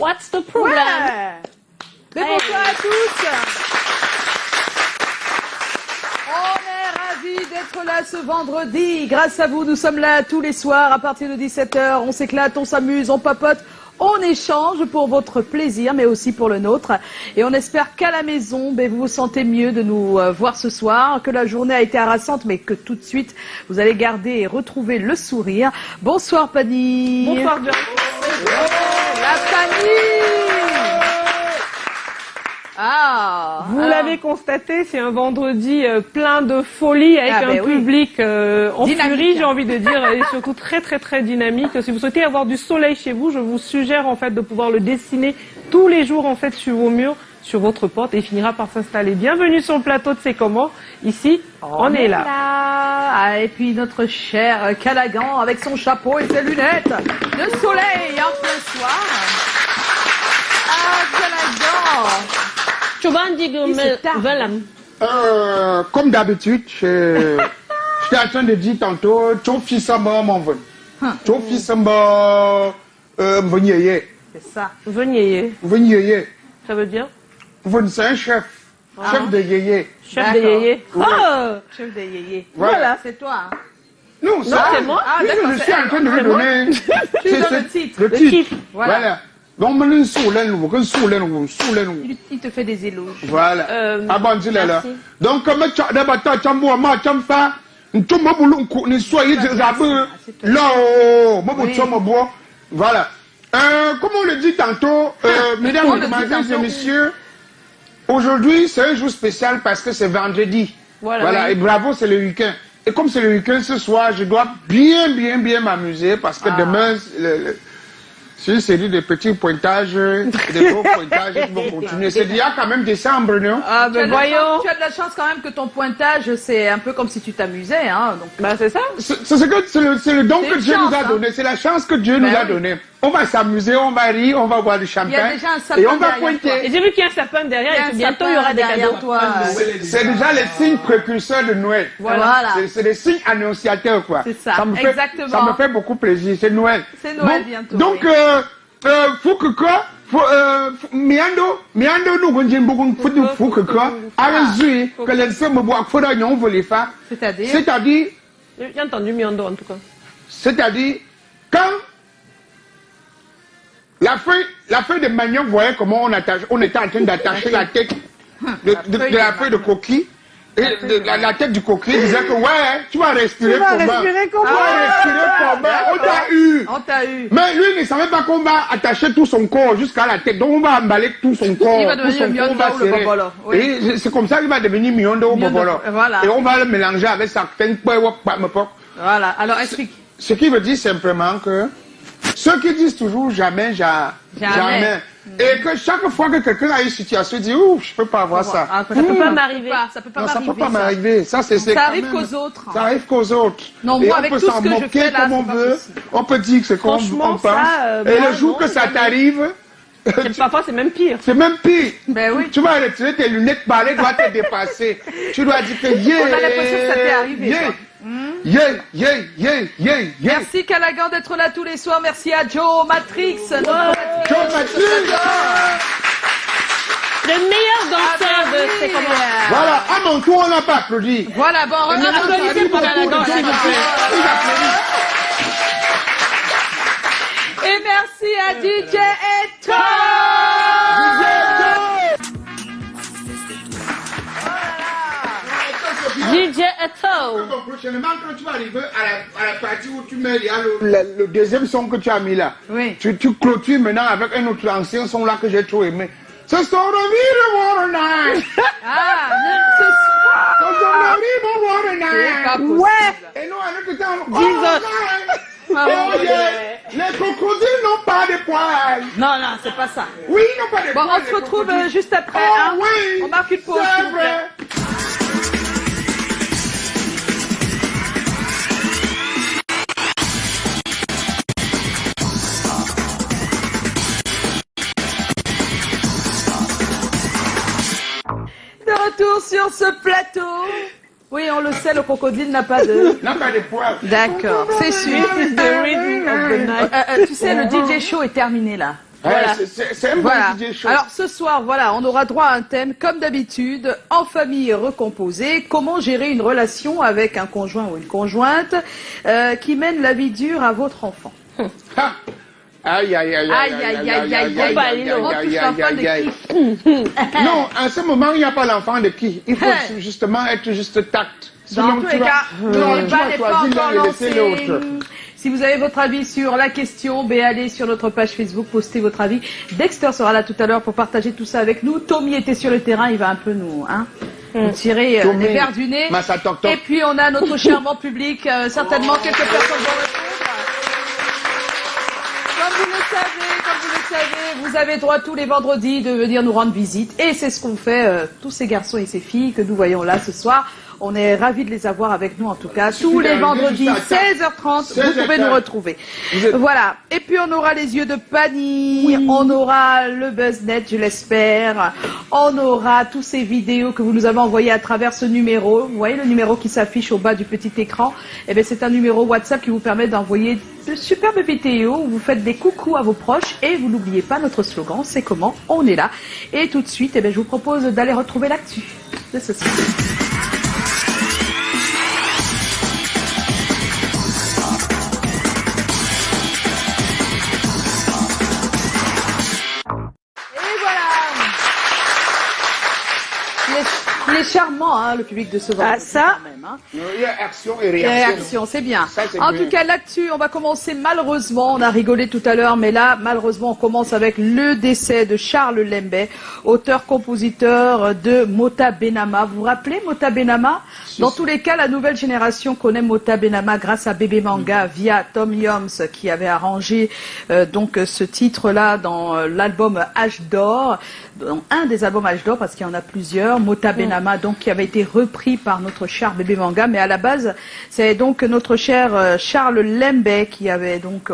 What's the problem? Ouais. Mais bonsoir à tous. On est ravis d'être là ce vendredi. Grâce à vous, nous sommes là tous les soirs à partir de 17h. On s'éclate, on s'amuse, on papote. On échange pour votre plaisir, mais aussi pour le nôtre. Et on espère qu'à la maison, vous vous sentez mieux de nous voir ce soir, que la journée a été harassante, mais que tout de suite, vous allez garder et retrouver le sourire. Bonsoir, Pani. Bonsoir, John. La famille. Ah. Vous l'avez constaté, c'est un vendredi plein de folie avec un public en furie, j'ai envie de dire, et surtout très très très dynamique. Si vous souhaitez avoir du soleil chez vous, je vous suggère en fait de pouvoir le dessiner tous les jours en fait sur vos murs, sur votre porte, et il finira par s'installer. Bienvenue sur le plateau de C'est Comment. Ici, on est là. Ah, et puis notre cher Callaghan avec son chapeau et ses lunettes de soleil en plein soir. Ah, Callaghan. Comme d'habitude, j'étais en train de dire tantôt, ton fils a mon ven. Ton fils a veniez. C'est ça. Veniez. Ça veut dire? Ven, c'est un chef. Chef de yéyé. Chef de yéyé. Oh, chef de yéyé. Voilà. C'est toi. Hein. Non, ça, c'est moi. Oui, je suis en train de vous donner. Tu donnes le titre. Le titre. Voilà. Donc, Il te fait des éloges. voilà. Ah bon, dis là. Merci. Donc, comme tu as d'abord, tu as beau, tu as fait. Tu m'as voulu qu'on soit là, voilà. Comme on le dit tantôt, mesdames, mesdemoiselles et messieurs, aujourd'hui c'est un jour spécial parce que c'est vendredi. Voilà. Et bravo, c'est le week-end. Et comme c'est le week-end ce soir, je dois bien m'amuser parce que demain, c'est une série de petits pointages, de gros pointages qui vont continuer. C'est déjà quand même décembre, non? Ah, ben voyons. Tu as de la chance quand même que ton pointage, c'est un peu comme si tu t'amusais, hein. Donc, bah, c'est ça. C'est le don que Dieu nous a donné. C'est la chance que Dieu nous a donnée. On va s'amuser, on va rire, on va boire du champagne. Et on va pointer. Et j'ai vu qu'il y a un sapin derrière et bientôt il y aura des cadeaux. Toi. C'est déjà les signes précurseurs de Noël. Voilà. C'est des signes annonciateurs, quoi. C'est ça. Exactement. Ça me fait beaucoup plaisir. C'est Noël. C'est Noël bientôt. Donc, faut que quoi? Miando, nous gonjin beaucoup faut que quoi? Allez-y, que les hommes boivent, faut d'ailleurs on veut les faire. C'est-à-dire. J'ai entendu Miando en tout cas. C'est-à-dire, quand la feuille de manioc, vous voyez comment on était en train d'attacher la tête de la feuille de coquille. Et la tête du coquille disait que ouais, tu vas respirer comme ça. On t'a eu. Mais lui, il ne savait pas qu'on va attacher tout son corps jusqu'à la tête. Donc on va emballer tout son corps. Il va devenir Miondo ou le Bobolo. Et c'est comme ça qu'il va devenir Miondo ou Bobolo. Voilà. Et on va le mélanger avec certaines Voilà. Alors explique. Ce qui veut dire simplement que ceux qui disent toujours jamais. Et que chaque fois que quelqu'un a une situation, il dit ouf, je peux pas avoir ça. Ça peut pas m'arriver. Ça peut pas m'arriver. Ça arrive qu'aux autres. Ça arrive qu'aux autres. Non, et moi, on avec peut tout s'en ce que je moquer fais là, comme on veut. On peut dire que c'est comme on pense. Et le jour que ça t'arrive, parfois c'est même pire. C'est même pire. Ben oui. Tu vas retirer tes lunettes, parler doit te dépasser. Tu dois dire que on a l'impression que ça t'est arrivé. Merci Callaghan d'être là tous les soirs. Merci à Joe Matrix. Joe Matrix. Le meilleur danseur de C'est Comment. Voilà, à mon tour, on n'a pas applaudi. Voilà, bon, on applaudissez pour Callaghan, s'il vous plaît. Et merci à DJ Eto. DJ Eto. Prochainement, quand tu vas arriver à la partie où tu mets le deuxième son que tu as mis là, oui. Tu clôtures maintenant avec un autre ancien son là que j'ai trop aimé. C'est Story Water Night. Ah, ce soir. Ouais. Et nous, à notre temps, les crocodiles n'ont pas de poils. Non, non, c'est pas ça. Oui, ils n'ont pas de poils. Bon, on se retrouve juste après. Oh, oui. On marque une pause. C'est vrai. De retour sur ce plateau. Oui, on le sait, le crocodile n'a pas de... N'a pas de poils. D'accord, c'est sûr. Tu sais, le DJ show est terminé là. Voilà. C'est un bon DJ show. Alors ce soir, voilà, on aura droit à un thème comme d'habitude, en famille recomposée, comment gérer une relation avec un conjoint ou une conjointe qui mène la vie dure à votre enfant. Aïe, aïe, aïe, aïe, aïe, aïe, aïe, aïe. Non, à ce moment, il n'y a pas l'enfant de qui. Il faut justement être juste tact. Dans tous les cas, le débat n'est pas encore lancé. Si vous avez votre avis sur la question, allez sur notre page Facebook, postez votre avis. Dexter sera là tout à l'heure pour partager tout ça avec nous. Tommy était sur le terrain, il va un peu nous tirer les verres du nez. Et puis on a notre charmant public, certainement quelques personnes vont répondre. Comme vous le savez, vous avez droit tous les vendredis de venir nous rendre visite. Et c'est ce qu'on fait, tous ces garçons et ces filles que nous voyons là ce soir. On est ravis de les avoir avec nous en tout cas. Tous les vendredis, 16h30, vous pouvez nous retrouver. Voilà. Et puis on aura les yeux de Pani, on aura le BuzzNet, je l'espère. On aura tous ces vidéos que vous nous avez envoyées à travers ce numéro. Vous voyez le numéro qui s'affiche au bas du petit écran? Eh bien c'est un numéro WhatsApp qui vous permet d'envoyer de superbes vidéos où vous faites des coucous à vos proches. Et vous n'oubliez pas notre slogan, c'est comment on est là. Et tout de suite, eh bien, je vous propose d'aller retrouver l'actu de ce soir. Il est charmant, hein, le public de ce vendredi. Ça, même, hein. Il y a action et réaction. Réaction, c'est bien. Ça, en tout cas, l'actu, on va commencer malheureusement. On a rigolé tout à l'heure, mais là, malheureusement, on commence avec le décès de Charles Lembé, auteur-compositeur de Mota Benama. Vous vous rappelez Mota Benama? Dans tous les cas, la nouvelle génération connaît Mota Benama grâce à Bébé Manga via Tom Yoms qui avait arrangé donc ce titre-là dans l'album H d'or, dans un des albums H d'or parce qu'il y en a plusieurs. Mota Benama donc qui avait été repris par notre cher Bébé Manga, mais à la base c'est donc notre cher Charles Lembé qui avait donc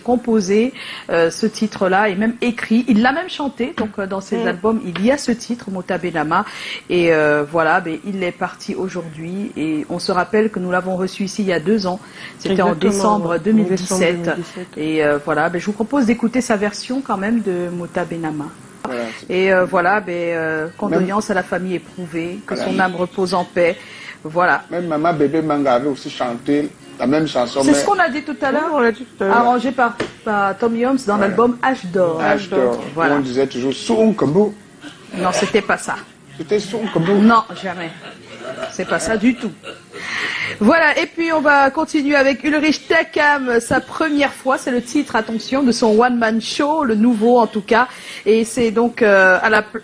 composé ce titre-là et même écrit. Il l'a même chanté donc dans ses albums. Il y a ce titre Mota Benama et voilà, ben, il est parti aujourd'hui. Et on se rappelle que nous l'avons reçu ici il y a 2 ans. C'était en décembre 2017. Et voilà, ben, je vous propose d'écouter sa version quand même de Mota Benama. Voilà, et voilà, ben, condoléances à la famille éprouvée, que son âme repose en paix. Voilà. Même Maman Bébé Manga avait aussi chanté la même chanson. C'est ce qu'on a dit tout à l'heure, arrangé par Tom Yoms dans l'album H d'or. H d'or. Voilà. On disait toujours Sounkambu. Non, c'était pas ça. C'était Sounkambu. Non, jamais. C'est pas ça du tout. Voilà, et puis on va continuer avec Ulrich Takam, sa première fois, c'est le titre, attention, de son one-man show, le nouveau en tout cas, et c'est donc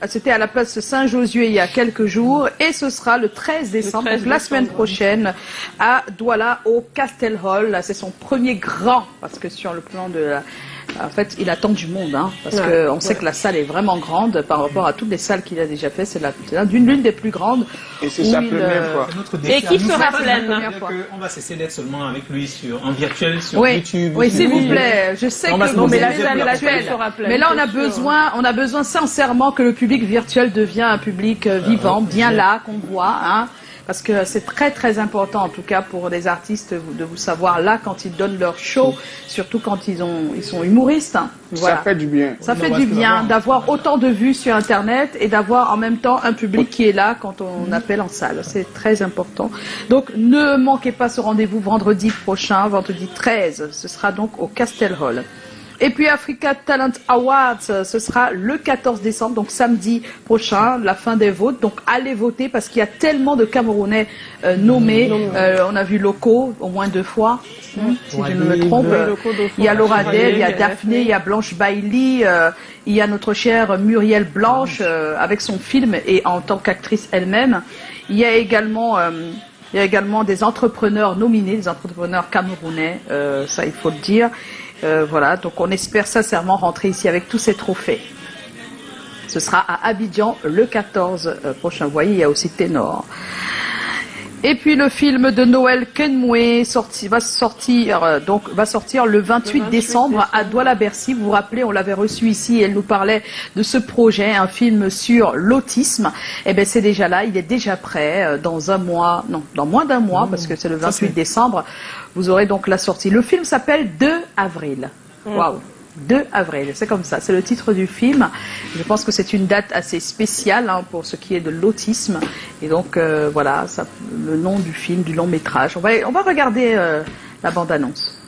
c'était à la place Saint-Josué il y a quelques jours, et ce sera le 13 décembre, donc la semaine prochaine, à Douala au Castel Hall. Là, c'est son premier grand, parce que sur le plan de la... En fait, il attend du monde, hein, parce qu'on sait que la salle est vraiment grande par rapport à toutes les salles qu'il a déjà fait. C'est l'une des plus grandes. Et c'est sa première fois. L'équipe sera pleine. On va cesser d'être seulement avec lui en virtuel sur YouTube. Oui, s'il vous plaît. Je sais que vous aimez la virtuelle. Mais là, on a besoin sincèrement que le public virtuel devienne un public vivant, bien là, qu'on voit, hein. Parce que c'est très très important en tout cas pour les artistes de vous savoir là quand ils donnent leur show, surtout quand ils sont humoristes. Hein. Voilà. Ça fait du bien. Ça fait du bien d'avoir autant de vues sur Internet et d'avoir en même temps un public qui est là quand on appelle en salle. C'est très important. Donc ne manquez pas ce rendez-vous vendredi prochain, vendredi 13. Ce sera donc au Castel Hall. Et puis Africa Talent Awards, ce sera le 14 décembre, donc samedi prochain, la fin des votes. Donc allez voter parce qu'il y a tellement de Camerounais nommés. On a vu Loco au moins 2 fois, si je ne me trompe. Il y a Laura Del, il y a Daphné, il y a Blanche Bailey, il y a notre chère Muriel Blanche avec son film et en tant qu'actrice elle-même. Il y a également Il y a également des entrepreneurs nominés, des entrepreneurs camerounais, ça il faut le dire. Voilà, donc on espère sincèrement rentrer ici avec tous ces trophées. Ce sera à Abidjan le 14 prochain. Vous voyez, il y a aussi Ténor. Et puis le film de Noël Kenmoué va sortir le 28 décembre à Douala-Bercy. Vous vous rappelez, on l'avait reçu ici et elle nous parlait de ce projet, un film sur l'autisme. Eh bien, c'est déjà là, il est déjà prêt. Dans un mois, non, dans moins d'un mois, parce que c'est le 28 décembre, vous aurez donc la sortie. Le film s'appelle 2 avril. Waouh! 2 avril, c'est comme ça, c'est le titre du film. Je pense que c'est une date assez spéciale hein, pour ce qui est de l'autisme. Et donc voilà, ça, le nom du film, du long métrage. On va regarder la bande-annonce.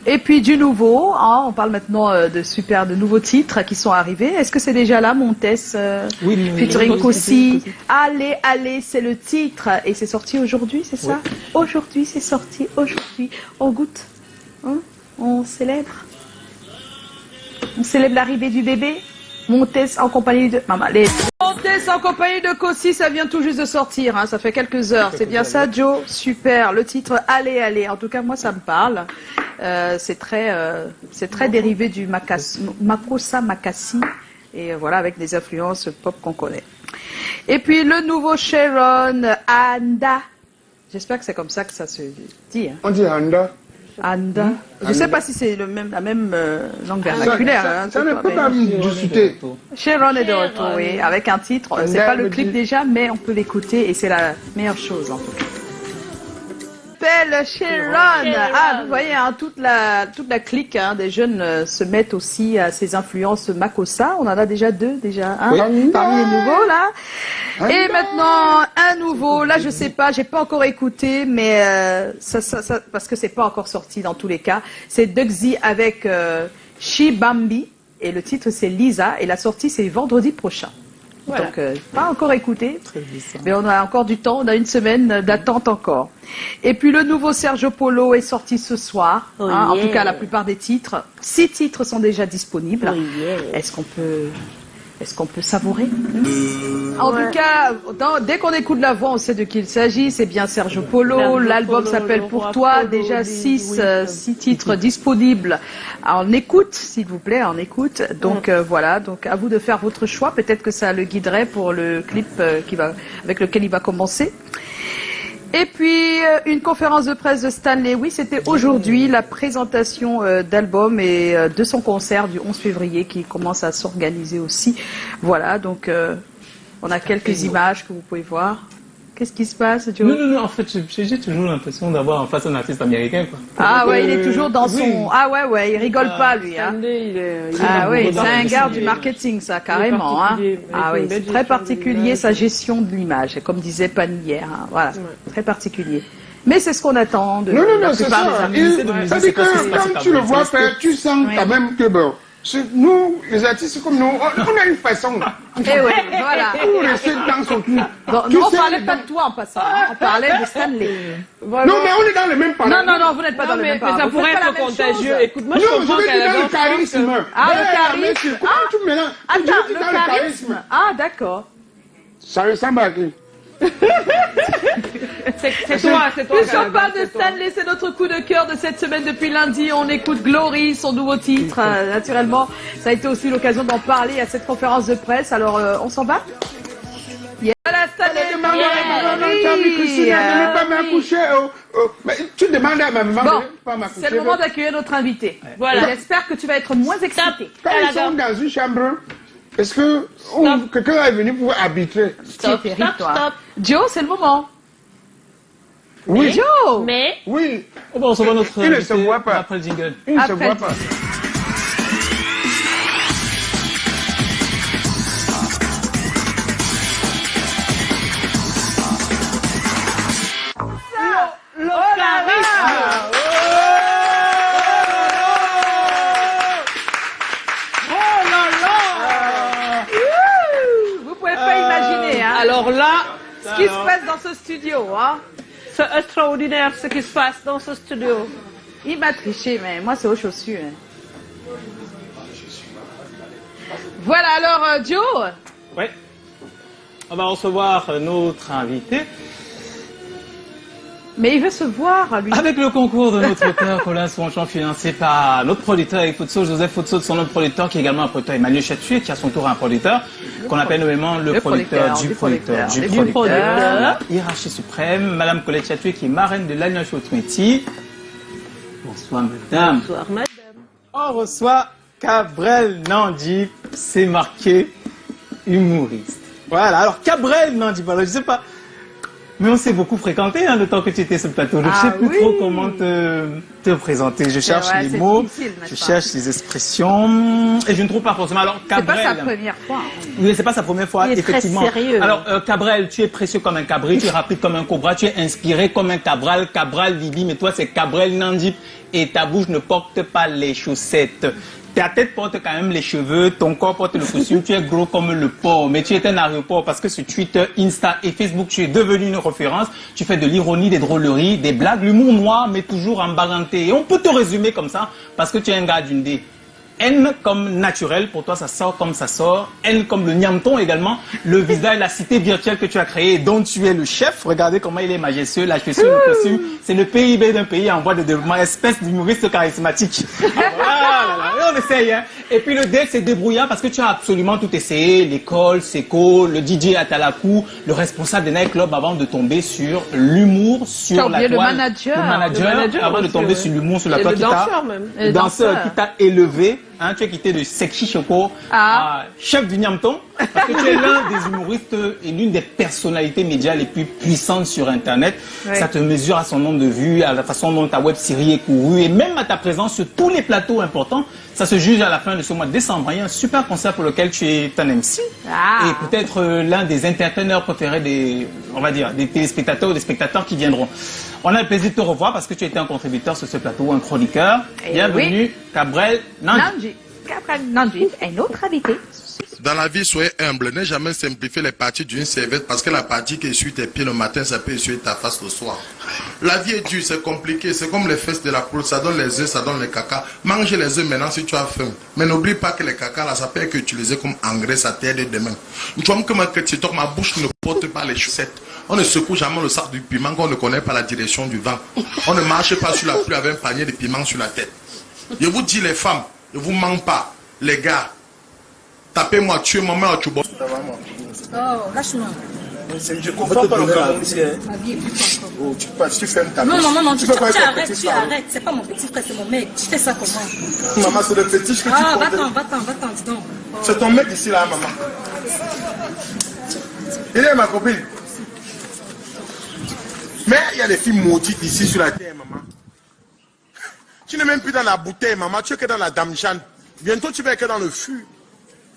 Et puis du nouveau, hein, on parle maintenant de nouveaux titres qui sont arrivés. Est-ce que c'est déjà là, Montes oui, featuring Kossi. Allez, allez, c'est le titre. Et c'est sorti aujourd'hui, c'est ça? Aujourd'hui, c'est sorti, aujourd'hui. On goûte, hein? On célèbre l'arrivée du bébé. Montes en compagnie de... Maman, Montes en compagnie de Kossi, ça vient tout juste de sortir, hein, ça fait quelques heures. C'est bien ça, Joe? Super. Le titre, allez, allez. En tout cas, moi, ça me parle. C'est très dérivé du Makossa Makassi. Et voilà, avec des influences pop qu'on connaît. Et puis, le nouveau Sharon Anda. J'espère que c'est comme ça que ça se dit. Hein. On dit Anda. Anda. Je ne sais pas si c'est la même langue vernaculaire. Ça ne peut pas me discuter. Sharon est de retour, oui, avec un titre. C'est pas le clip déjà, mais on peut l'écouter et c'est la meilleure chose en tout cas. Sharon. Ah, vous voyez, hein, toute la clique hein, des jeunes se mettent aussi à ces influences Makossa. On en a déjà 2 déjà, hein, parmi les nouveaux là. Et maintenant un nouveau. Là, je sais pas, j'ai pas encore écouté, mais ça parce que c'est pas encore sorti dans tous les cas. C'est Dugsy avec Shibambi et le titre c'est Lisa et la sortie c'est vendredi prochain. Voilà. Donc, pas encore écouté, mais on a encore du temps, on a une semaine d'attente encore. Et puis le nouveau Sergio Polo est sorti ce soir, hein, en tout cas la plupart des titres. 6 titres sont déjà disponibles. Est-ce qu'on peut savourer? En tout cas, dès qu'on écoute la voix, on sait de qui il s'agit. C'est bien Sergio Polo. L'album s'appelle Pour toi. Déjà 6 titres disponibles. En écoute, s'il vous plaît, en écoute. Donc voilà, donc à vous de faire votre choix. Peut-être que ça le guiderait pour le clip avec lequel il va commencer. Et puis, une conférence de presse de Stan Lewis, c'était aujourd'hui la présentation d'album et de son concert du 11 février qui commence à s'organiser aussi. Voilà, donc on a quelques images que vous pouvez voir. Qu'est-ce qui se passe, Joe? Non, en fait, j'ai toujours l'impression d'avoir en face un artiste américain, quoi. Ah ouais, il est toujours dans son... Oui. Ah ouais, il rigole pas, lui. Hein. Ah oui, c'est un gars du marketing, ça, carrément. Hein. Ah oui, c'est très particulier, sa gestion de l'image, comme disait Pani hier. Hein. Voilà, très particulier. Mais c'est ce qu'on attend de la plupart des artistes. Ça dit que quand tu le vois faire, tu sens quand même que bon... Nous, les artistes comme nous, on a une façon. Et ouais, voilà. Pour rester dans son truc. Non, on ne parlait pas de toi en passant. On parlait de Stanley. Voilà. Non, mais on est dans le même parallèle. Non, vous n'êtes pas dans le même parallèle. Mais ça pourrait être contagieux. Écoute, moi, je comprends dans le charisme. Ah, le charisme. Comment tu mélanges? Attends, le charisme. Ah, d'accord. Ça ressemble à qui? C'est toi. Puisqu'on parle de Stanley, c'est notre coup de cœur de cette semaine depuis lundi. On écoute Glory, son nouveau titre. Naturellement, ça a été aussi l'occasion d'en parler à cette conférence de presse. Alors, on s'en va? Voilà, Stanley. Tu demandes à ma maman de pas m'accoucher. C'est le moment d'accueillir notre invité. Voilà. J'espère que tu vas être moins excité. Quand ils sont dans une chambre, est-ce que quelqu'un est venu pour arbitrer? Stop. Joe, c'est le moment. Oui. Joe. Mais. Oui. On va recevoir notre Il ne se voit pas. après le jingle. Il ne se voit pas. Alors là, ce qui se passe dans ce studio, hein? C'est extraordinaire ce qui se passe dans ce studio. Il m'a triché, mais moi c'est aux chaussures. Hein. Voilà, alors Joe. Ouais. On va recevoir notre invité. Mais il veut se voir, lui. Avec le concours de notre auteur, Colin Swanchon, financé par notre producteur avec Futso, Joseph Futso, de son autre producteur, qui est également un producteur, Emmanuel Chatoué, qui à son tour un producteur, qu'on appelle nommément le producteur du producteur. Hiérarchie suprême, Madame Colette Chatoué, qui est marraine de l'Alliance Chouetmeti. Bonsoir, madame. Bonsoir, madame. On reçoit Cabrel Nandi, c'est marqué humoriste. Voilà, alors Cabrel Nandi, voilà, je sais pas. Mais on s'est beaucoup fréquenté le temps que tu étais sur le plateau. Je ne sais plus trop comment te présenter. Je cherche les mots, je cherche les expressions et je ne trouve pas forcément. Alors Cabrel. C'est pas sa première fois. Oui, c'est pas sa première fois, il est effectivement. Très sérieux. Alors Cabrel, tu es précieux comme un cabri, tu es rapide comme un cobra, tu es inspiré comme un Cabral, Cabral Vivi, mais toi c'est Cabrel Nandi et ta bouche ne porte pas les chaussettes. Ta tête porte quand même les cheveux, ton corps porte le costume, tu es gros comme le porc, mais tu es un aéroport parce que sur Twitter, Insta et Facebook, tu es devenu une référence. Tu fais de l'ironie, des drôleries, des blagues, l'humour noir, mais toujours en baranté. Et on peut te résumer comme ça parce que tu es un gars d'une dé. N comme naturel, pour toi ça sort comme ça sort. N comme le niamton également, le visage, la cité virtuelle que tu as créée, dont tu es le chef. Regardez comment il est majestueux, la chaussure, le costume. C'est le PIB d'un pays en voie de développement, espèce d'humoriste charismatique. Et on essaye, hein. Et puis le D, c'est débrouillant parce que tu as absolument tout essayé. L'école, Seco, le DJ à Talakou, le responsable des nightclubs avant de tomber sur l'humour, sur la toile. Le manager avant de tomber sur l'humour, sur la toile. Le danseur même. Le danseur qui t'a élevé. Hein, tu es quitté de Sexy Choco à chef du Niamton, parce que tu es l'un des humoristes et l'une des personnalités médias les plus puissantes sur Internet. Oui. Ça te mesure à son nombre de vues, à la façon dont ta web série est courue, et même à ta présence sur tous les plateaux importants. Ça se juge à la fin de ce mois de décembre. Il y a un super concert pour lequel tu es un MC. Et peut-être l'un des entertaineurs préférés des, on va dire, des téléspectateurs ou des spectateurs qui viendront. On a le plaisir de te revoir parce que tu étais un contributeur sur ce plateau, un chroniqueur. Bienvenue, Cabrel Nandi. Cabrel Nandi, un autre invité. Dans la vie, soyez humble. Ne jamais simplifier les parties d'une serviette parce que la partie qui essuie tes pieds le matin, ça peut essuyer ta face le soir. La vie est dure, c'est compliqué. C'est comme les fesses de la poule. Ça donne les œufs, ça donne les caca. Mange les œufs maintenant si tu as faim. Mais n'oublie pas que les caca, là, ça peut être utilisé comme engrais, ça t'aide demain. Tu vois que ma bouche ne porte pas les chaussettes. On ne secoue jamais le sac du piment qu'on ne connaît pas la direction du vent. On ne marche pas sur la pluie avec un panier de piment sur la tête. Je vous dis les femmes, ne vous mens pas. Les gars, tapez-moi, tuez-moi, mais tu bois. Oh, lâche-moi. Je comprends pas le Cameroun. Tu fermes ta bouche. Non, tu arrêtes, c'est pas mon petit frère, c'est mon mec. Tu fais ça comment? Maman, c'est le petit que tu portes. Ah, va-t'en, dis donc. C'est ton mec ici, là, maman. Il est ma copine. Mais il y a des filles maudites ici sur la terre, maman. Tu n'es même plus dans la bouteille, maman. Tu es que dans la dame Jeanne. Bientôt, tu vas être dans le fût.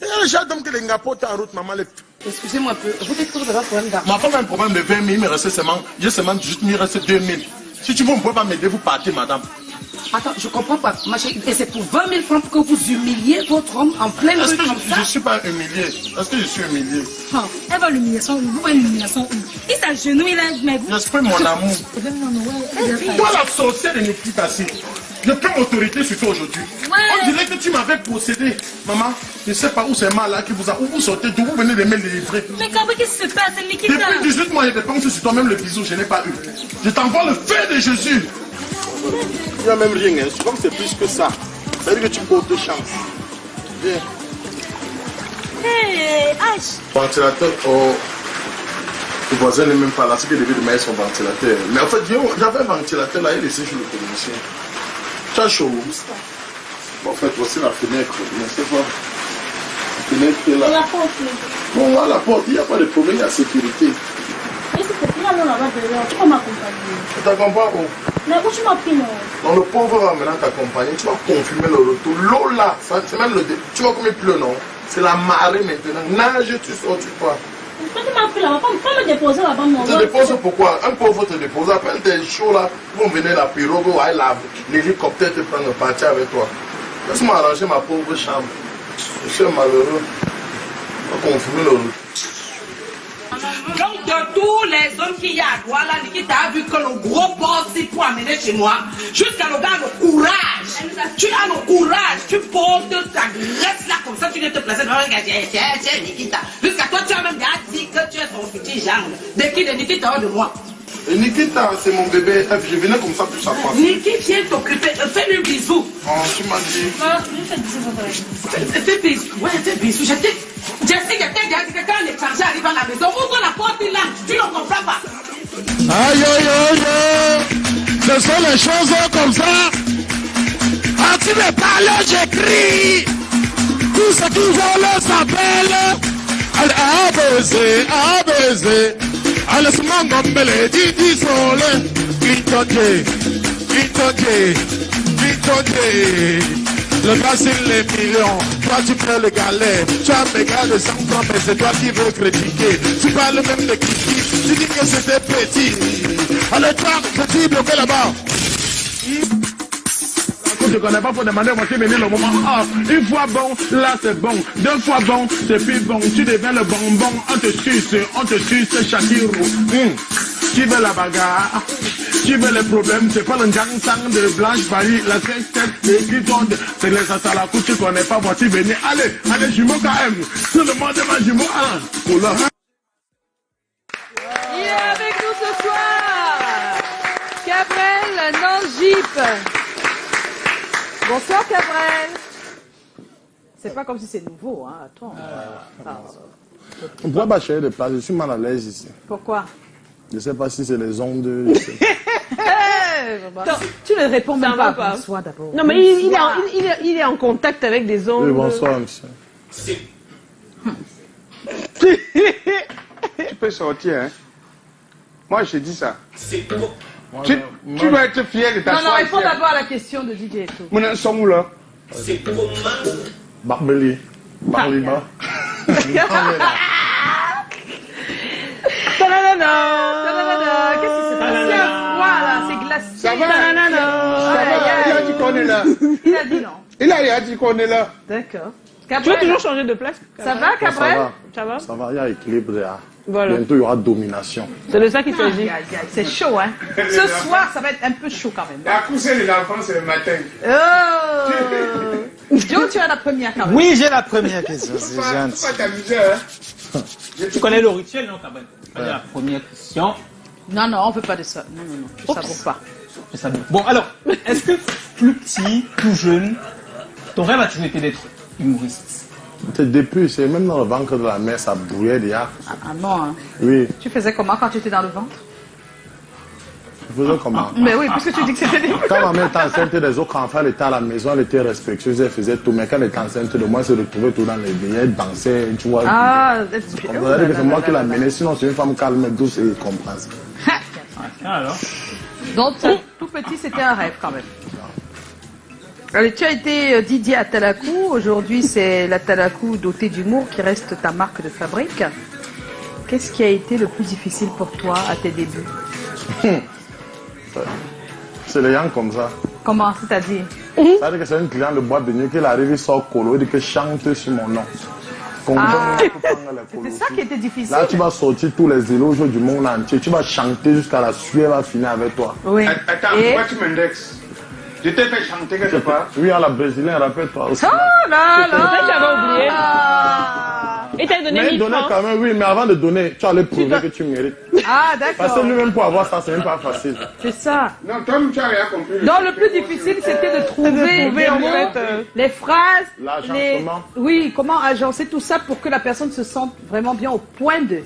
Il y a les gens que les gars portent en route, maman. Excusez-moi un peu. Vous dites que vous avez un problème d'argent. Ma femme a un problème de 20 000, il me reste seulement, juste, il me reste 2 000. Si tu veux, vous ne pouvez pas m'aider, vous partez, madame. Attends, je comprends pas. Et c'est pour 20 000 francs que vous humiliez votre homme en plein rue comme ça? Je ne suis pas humilié. Est-ce que je suis humilié? Elle va l'humiliation. Vous voyez l'humiliation où? Il s'agenouille là, mais vous... J'exprime mon amour. Toi, la sorcière de Nikita, je prends autorité sur toi aujourd'hui. On dirait que tu m'avais possédé. Maman, je ne sais pas où c'est mal là qui vous a... Où vous sortez, d'où vous venez de me livrer. Mais qu'est-ce qui se passe, Nikita? Depuis 18 mois, je dépense sur toi, même le bisou, je n'ai pas eu. Je t'envoie le feu de Jésus. Il n'y a même rien, hein. Comme c'est plus que ça. Ça veut dire que tu portes chance. Viens. Hé, H. Ventilateur, le voisin n'est même pas là, c'est qu'il devait de mettre son ventilateur. Mais en fait, j'avais un ventilateur là, il est laissé sur le télévision. Tu as chaud? Bon, en fait, voici la fenêtre. Mais c'est pas. La fenêtre est là. La porte. Bon, voilà la porte, il n'y a pas de problème, il y a sécurité. Mais c'est que finalement là-bas dehors, tu peux m'accompagner. Tu t'accompagnes où? Mais où tu m'as pris, non? Donc le pauvre va maintenant t'accompagner, tu vas confirmer le retour. L'eau là, c'est même le début. Tu vois comme il pleut, non? C'est la marée maintenant. Nage, tu sors, tu pars. Pourquoi tu m'as pris là-bas? Pas me déposer là-bas, mon Tu te déposes pourquoi? Un pauvre te dépose. Après t'es chaud là, ils vont venir la pirogue, l'hélicoptère te prendre partir avec toi. Laisse-moi arranger ma pauvre chambre. Je suis malheureux. On va confirmer le retour. Donc de tous les hommes qu'il y a à Douala, Nikita a vu que le gros boss il faut amener chez moi, jusqu'à le gars le courage. Tu as le courage, tu portes ta graisse là comme ça, tu viens te placer devant le gars, tiens Nikita. Jusqu'à toi tu as même dit que tu es qui genre? De qui? De Nikita ou de moi? Et Nikita, c'est mon bébé. Je venais comme ça pour sa part. Niki, viens t'occuper. Fais-lui un bisou. Oh, tu m'as dit. Fais bisou. Ouais, fais bisou. Je sais que quand l'étranger arrive à la maison, ouvre la porte là. Tu ne comprends pas. Aïe, aïe, aïe, aïe. Ce sont les choses comme ça. Quand tu me parles, j'écris. Tout ce qui veulent s'appelle ABC, ABC. Allez, c'est mon gombele, Didi Sole. Clitonje, Clitonje, Clitonje. Le gars, c'est les millions. Toi, tu prends le galet. Tu as mes gars de 100 francs, mais c'est toi qui veux critiquer. Tu parles même de Kiki. Tu dis que c'était petit. Allez, toi, petit, bloqué là-bas. Je ne connais pas pour demander moi qui venir le moment. Oh, une fois bon, là c'est bon. Deux fois bon, c'est plus bon. Tu deviens le bonbon. On te suce, Shakiro. Tu veux la bagarre, tu veux les problèmes. C'est pas le gang-sang de Blanche Paris, la 16-7 et qui tombe. C'est les Assalakou, tu connais pas, voici venir. Allez, allez, jumeau KM. Tout le monde est ma jumeau 1. Pour le... Il est avec nous ce soir. Cabrel Nangip. Bonsoir Cabrel. C'est pas comme si c'est nouveau, hein. Attends. On pourrait pas chercher de place, je suis mal à l'aise ici. Pourquoi? Je ne sais pas si c'est les ondes. Tu ne réponds même pas. Bonsoir d'abord. Non, mais il est en contact avec des ondes. Oui, bonsoir, monsieur. Tu peux sortir, hein. Moi, je dis ça. Tu vas être fier de ta Non, choix. réponds d'abord à la question de DJ Eto. Mon sommes où là? Barbeli. Barliba. Qu'est-ce que c'est passé à froid là? C'est glacé. Ça va? Il a dit qu'on est là. Il a dit non. Il a dit qu'on est là. D'accord. Tu veux toujours changer de place? Ça va, Cabrel? Ça va? Ça va, il y a équilibre là. Voilà. Bientôt, il y aura domination. C'est de ça qu'il s'agit. C'est chaud, hein? Ce soir, ça va être un peu chaud quand même. La coussée de l'enfant, c'est le matin. Oh! Joe, tu as la première quand même. Oui, j'ai la première question. C'est gentil. Faut pas t'amuser, hein? Tu connais le rituel, non, Cabrel? La première question. Non, non, on veut pas de ça. Non, non, non. Je savoure pas. Je savais. Bon, alors, est-ce que plus petit, tout jeune, ton rêve a toujours été d'être humoriste? Depuis, c'est même dans le ventre de la mère, ça bouillait déjà. Ah non, hein. Oui. Tu faisais comment quand tu étais dans le ventre? Je faisais comment? Mais oui, puisque tu dis que c'était des... Quand ma mère était enceinte des autres enfants, elle était à la maison, elle était respectueuse, elle faisait tout. Mais quand elle était enceinte de moi, elle se retrouvait tout dans les veillées, elle dansait, tu vois. Ah, on va dire que c'est moi qui l'ai menée, sinon c'est une femme calme, douce et compréhensible. Alors? Donc, tout petit, c'était un rêve quand même. Allez, tu as été Didier à Talakou. Aujourd'hui, c'est la Talakou dotée d'humour qui reste ta marque de fabrique. Qu'est-ce qui a été le plus difficile pour toi à tes débuts? C'est les gens comme ça. Comment? C'est-à-dire? Ça veut dire que c'est un client de boîte de nuit qui arrive, il sort colo, il dit que chante sur mon nom. C'était ça qui était difficile. Là, tu vas sortir tous les éloges du monde entier. Tu vas chanter jusqu'à la sueur va finir avec toi. Oui. Attends, pourquoi tu m'indexes? Je t'ai fait chanter quelque part. Oui, à la brésilienne, rappelle-toi aussi. Oh là là! C'est ça que j'avais oublié. Et t'as donné Mais 1000 donner francs. quand même, oui, mais avant de donner, tu allais prouver que tu mérites. Ah, Parce que d'accord. lui-même pour avoir ça, c'est même pas facile. C'est ça. Non, Tom, tu n'as rien compris. Non, le plus difficile, c'était de trouver les en mots, fait, les phrases, L'agencement. oui, comment agencer tout ça pour que la personne se sente vraiment bien au point de...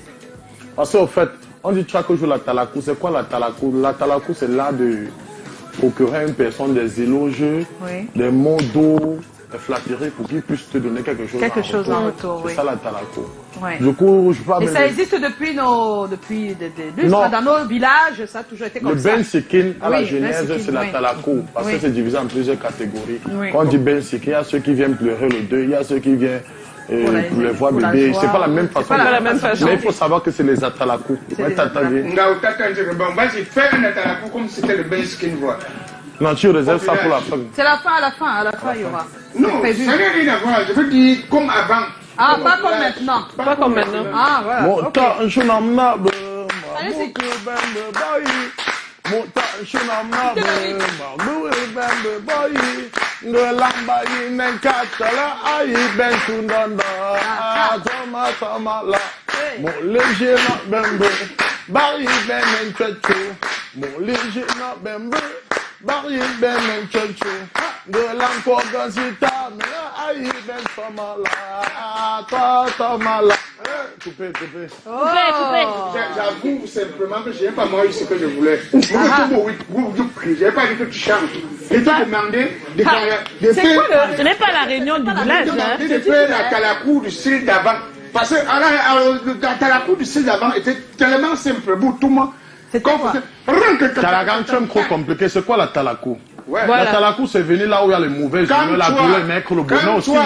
Parce qu'au fait, on dit chaque jour la talakou. C'est quoi la talakou? La talakou, c'est l'art de procurer à une personne des éloges, Oui. des mots doux, des flatteries pour qu'il puisse te donner quelque chose Quelque chose en retour, oui. C'est ça la talakou. Ouais. Du coup, je parle Et même ça de- existe depuis Non. dans nos villages, ça a toujours été Le comme ça. Ben Sikin, à la Oui, genèse, Ben Sikin, c'est la oui. talakou. Parce Oui. que c'est divisé en plusieurs catégories. Oui. Quand on dit Ben Sikin, il y a ceux qui viennent pleurer le deuil, il y a ceux qui viennent pour les voir pour la bébé. joie. C'est pas la même C'est façon. pas la même façon. Mais il faut savoir que c'est les atalakou. C'est Ouais, les t'as vu? Nga utaka njere bon, vas-y, fais un atalakou comme si c'était le Ben Skin, quoi. Non, tu réserves ça pour la fin. C'est la fin, à la fin, il y aura. Non, C'est prévu. ça n'a rien à voir. Je veux dire comme avant. Ah, pas comme maintenant. Pas comme maintenant. Ah, voilà. ok. Mota shunamna be Allez, c'est- mamuke bende bayi. Mota shunamna be mamuke bende bayi. Ngelamba yi nenkatala ayi ben sundanda. Atoma tama la. Mon léger na bembe, bari ben chocho. Mon léger na bembe, bari ben chocho. De l'encore gazita, mais aïe ben tomala. Coupé. J'avoue simplement que je n'ai pas moi eu ce que je voulais. Je n'ai pas dit que tu chantes. Et tu demandais de faire... Ce n'est pas la réunion du village. De faire la Talakou du style d'avant. Parce que la Talakou du style d'avant était tellement simple pour tout le monde. Talakou, c'est trop compliqué. C'est quoi la Talakou? Ouais. La Talakou, c'est venir là où il y a les mauvaises humeurs, la douleur, le maigre, le bonheur aussi, non?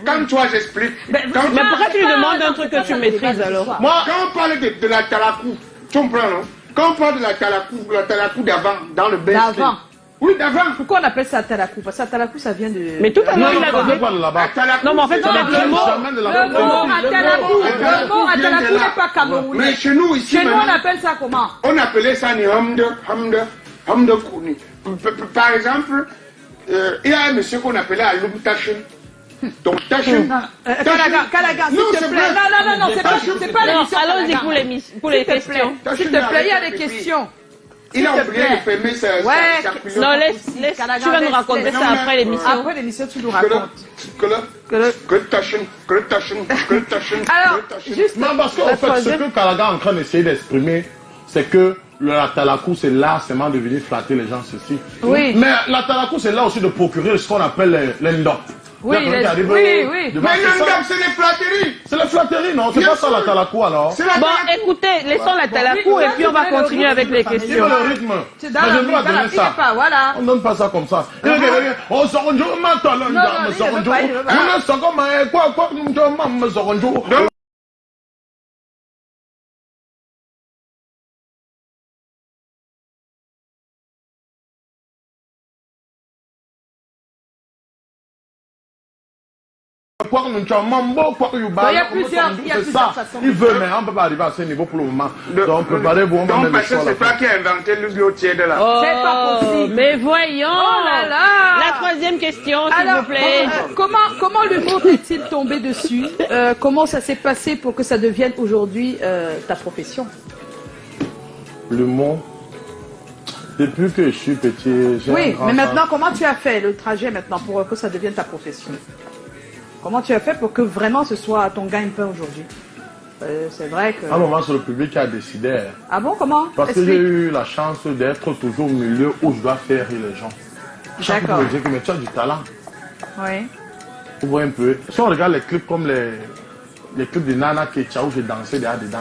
Quand toi j'explique. Mais pourquoi tu lui demandes un truc que tu maîtrises alors? Moi, quand on parle de la Talakou, tu comprends, non? Quand on parle de la Talakou d'avant, dans le best. D'avant. Oui, d'avant. Pourquoi on appelle ça Talakou? Parce que Talakou, ça vient de... Mais tout à l'heure, il a donné... Non, mais en fait, c'est le mot. Le mot Atalakou n'est pas camerounais. Mais chez nous, ici, chez nous, on appelle ça comment? On appelait ça ni Hamde Kouni. Par exemple, il y a un monsieur qu'on appelait Aloum Tachin. Donc Tachin. Kalaga, s'il te plaît. Non, c'est pas l'émission. Allons-y pour les questions. S'il te plaît, il y a des questions. Il a oublié de fermer sa culotte. Non, laisse. Tu vas nous raconter ça après l'émission. Après l'émission, tu nous racontes. Que Tachin. Alors, juste... Non, parce qu'en fait, ce que Kalaga est en train d'essayer d'exprimer, c'est que la Talakou, c'est là seulement de venir flatter les gens, ceci. Oui. Mais la Talakou, c'est là aussi de procurer ce qu'on appelle les ndop. Oui, Mais l'endop, c'est les flatteries. C'est la flatterie, non? C'est pas ça la Talakou alors? Bon, écoutez, laissons la Talakou et puis on va continuer avec les questions. Le rythme. C'est dans la vie, voilà. On donne pas ça comme ça. On sort un jour, Il y a plusieurs façons. Il veut, mais on ne peut pas arriver à ce niveau pour le moment. Donc, préparez-vous, on va mettre parce que c'est toi qui as inventé le glottier de là. C'est pas possible. Mais voyons. Oh là là. La troisième question, s'il vous plaît. Comment l'humour est-il tombé dessus? Comment ça s'est passé pour que ça devienne aujourd'hui ta profession? L'humour, depuis que je suis petit, j'ai Oui, mais maintenant, comment tu as fait le trajet maintenant pour que ça devienne ta profession? Comment tu as fait pour que vraiment ce soit ton gagne-pain aujourd'hui? C'est vrai que... À un moment, c'est le public qui a décidé. Ah bon, comment? Parce que j'ai eu la chance d'être toujours au milieu où je dois faire rire les gens. Chaque fois, je me dis que mais tu as du talent. Oui. Vous voyez un peu. Si on regarde les clips comme les clips de Nana Ketcha où j'ai dansé dedans,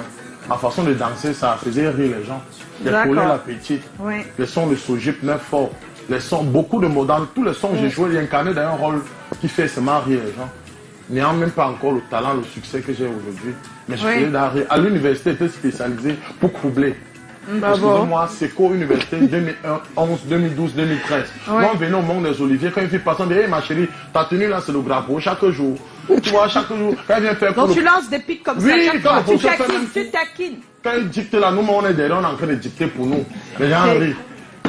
ma façon de danser, ça faisait rire les gens. Les couleurs, la petite, oui. Les sons de Sojip, neuf fort, les sons, beaucoup de mots. Dans tous les sons que j'ai joué, j'ai incarné dans un rôle qui fait seulement rire les gens. N'ayant même pas encore le talent, le succès que j'ai aujourd'hui. Mais je faisais d'arrêt. À l'université, j'étais spécialisé pour coubler. Excusez-moi, c'est qu'au université 2011, 2012, 2013. Moi, on venait au monde des Oliviers. Quand une fille passe, on dit, hey, ma chérie, ta tenue là, c'est le drapeau chaque jour. Tu vois, chaque jour, quand elle vient faire. Donc tu lances des pics comme ça chaque fois. Tu taquines. Quand il dicte là, nous, on est derrière, on est en train de dicter pour nous. Les gens rient.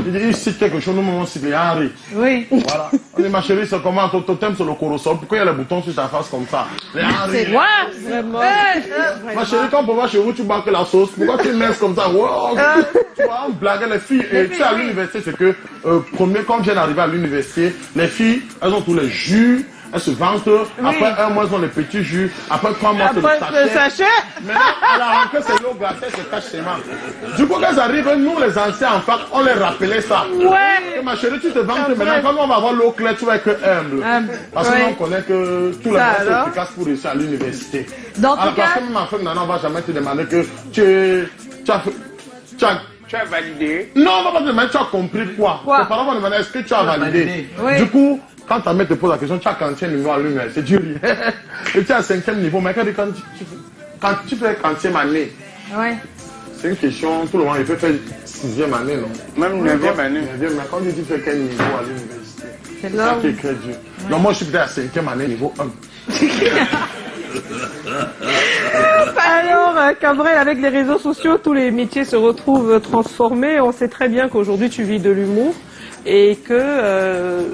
Il cite quelque chose, nous, on cite les gens rient. Oui. Voilà. On dit, ma chérie, c'est comment ton totem sur le corosol? Pourquoi il y a les boutons sur ta face comme ça? Les gens rient. C'est moi, vraiment. Ma chérie, quand on va chez vous, tu marques la sauce. Pourquoi tu minces comme ça? Wow. Tu vois, on blague les filles. Et tu sais, à l'université, c'est que, quand je viens d'arriver à l'université, les filles, elles ont tous les jus. Elles se vantent. Après un mois, elles ont les petits jus. Après 3 mois, c'est le sachet. Maintenant, à la rentrée, c'est l'eau glacée, c'est cachement. Du coup, quand elles arrivent, nous, les anciens, en fait, on les rappelait ça. Ouais. Et ma chérie, tu te vantes maintenant. Quand on va avoir l'eau claire, tu vas être humble. Parce que nous, on connaît que tous les gens sont efficaces pour réussir à l'université. Dans tout cas. Parce que même en fait, maintenant, on va jamais te demander que tu as validé. Non, on va pas te demander, tu as compris quoi. Tes parents vont demander, est-ce que tu as validé? Du coup, quand ta mère te pose la question, tu as 40e niveau à l'université, tu ris. Et tu as 5e niveau, mais quand tu fais 40e année, c'est une question, tout le monde, il peut faire 6e année, non? Même 9e année. Mais quand tu fais quel niveau à l'université? C'est ça qui est très dur. Non, moi, je suis peut-être à 5e année, niveau 1. Alors, Cabrel, avec les réseaux sociaux, tous les métiers se retrouvent transformés. On sait très bien qu'aujourd'hui, tu vis de l'humour. et que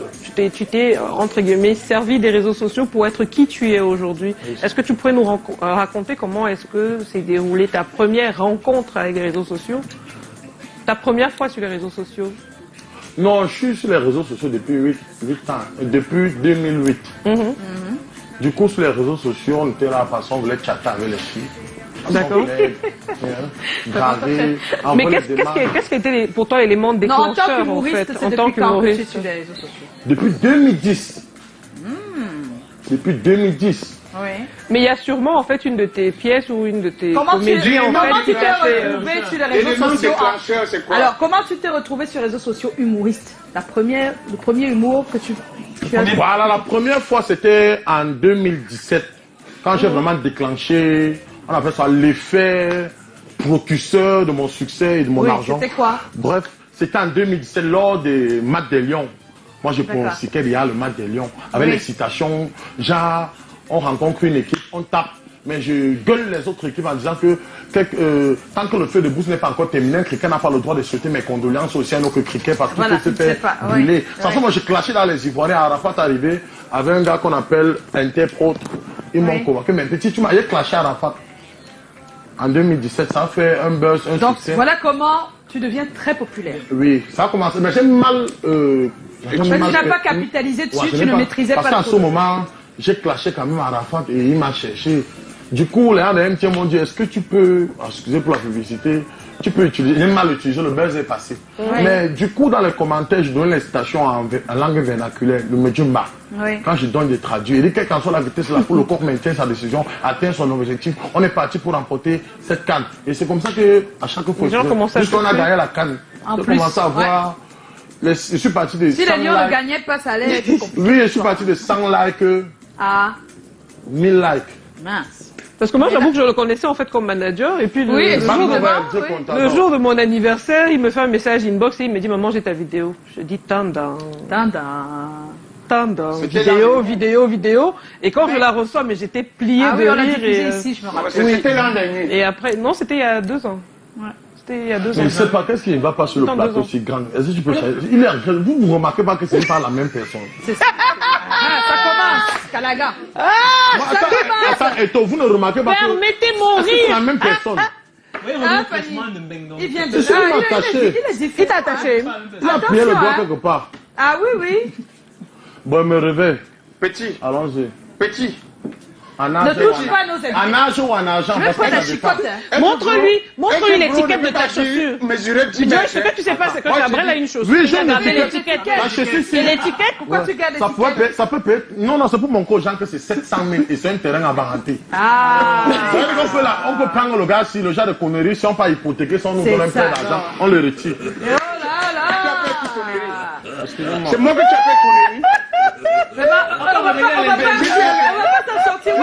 tu t'es, entre guillemets, servi des réseaux sociaux pour être qui tu es aujourd'hui. Est-ce que tu pourrais nous raconter comment est-ce que s'est déroulée ta première rencontre avec les réseaux sociaux? Ta première fois sur les réseaux sociaux? Non, je suis sur les réseaux sociaux depuis 8 ans, depuis 2008. Du coup, sur les réseaux sociaux, on était là parce qu'on voulait chatter avec les filles. D'accord. Mais qu'est-ce qui était pour toi l'élément déclencheur en fait, en tant qu'humoriste sur les réseaux sociaux? Depuis 2010. Depuis 2010. Oui. Mais il y a sûrement en fait une de tes pièces ou une de tes comédies en fait tu t'es retrouvé sur les réseaux sociaux? C'est quoi? Alors, comment tu t'es retrouvé sur les réseaux sociaux humoriste? Le premier humour que tu as... Voilà, la première fois c'était en 2017, quand j'ai vraiment déclenché, on appelle ça l'effet propulseur de mon succès et de mon argent. C'était quoi? Bref, c'était en 2017 lors des Matchs des Lions. Moi j'ai pronostiqué il y a le Match des Lions avec les citations, genre on rencontre une équipe, on tape. Mais je gueule les autres équipes en disant que tant que le feu de brousse n'est pas encore terminé, un cricket n'a pas le droit de souhaiter mes condoléances aussi à notre cricket parce que tout s'était brûlé. Sans moi j'ai clashé dans les Ivoiriens. Arafat arrivé avec un gars qu'on appelle Interpro. Ils m'ont convoqué. Mais petit, tu m'as clashé à Arafat. En 2017, ça a fait un buzz, un Donc, succès. voilà comment tu deviens très populaire. Oui, ça a commencé. Mais j'ai mal... tu n'as pas capitalisé dessus, tu ne maîtrisais pas. Parce qu'à ce moment, j'ai clashé quand même à Arafat et il m'a cherché. Du coup, les gens de MTN m'ont dit, est-ce que tu peux, excusez pour la publicité, tu peux utiliser, j'ai mal utilisé, le buzz est passé. Mais du coup, dans les commentaires, je donne les citations en langue vernaculaire, le médium bas. Quand je donne des traduits, il dit quelle qu'en soit la vitesse là, pour le corps maintient sa décision, atteint son objectif, on est parti pour remporter cette canne. Et c'est comme ça que, à chaque fois, jusqu'on a gagné la canne, j'ai commencé à voir, je suis parti de 100 likes. Si les lions ne gagnaient pas, ça allait être compliqué. Oui, je suis parti de 100 likes à 1000 likes. Mince. Parce que moi, j'avoue que je le connaissais en fait comme manager. Et puis le jour de mon anniversaire, il me fait un message inbox et il me dit « Maman, j'ai ta vidéo ». Je dis « Tanda. Vidéo. » Et quand je la reçois, mais j'étais pliée de rire. Ici, je me rappelle. C'était l'an dernier. Et après, non, c'était il y a 2 ans. C'était il y a 2 ans. Je ne sais pas, qu'est-ce qui ne va pas sur le plateau aussi grand? Est-ce que tu peux vous ne remarquez pas que ce n'est pas la même personne? C'est ça. Ça commence, Kalaga. Attends, Eto, vous ne remarquez pas que... Permettez mon rire. C'est la même personne. Il vient de... C'est sûr, il m'a attaché. Il t'a attaché. Il a plié le doigt quelque part. Ah oui. Bon, me réveille. Petit. Allons-y. Petit. Ne touche pas nos ennemis. En âge ou en argent? Je vais prendre la chicotte. Montre-lui l'étiquette de ta chaussure. Ce que tu sais pas, c'est que Gabriel a une chaussure. Oui, j'ai l'étiquette. La chaussure, c'est l'étiquette. Pourquoi tu gardes l'étiquette? Ça peut être... Non, c'est pour mon coach, que c'est 700 000 et c'est un terrain à vanter. On peut prendre le gars, si le genre de conneries, si on pas hypothéquer, si on nous donne un peu d'argent, on le retire. Oh là là. C'est moi que tu appelles connerie. On va pas s'en sortir.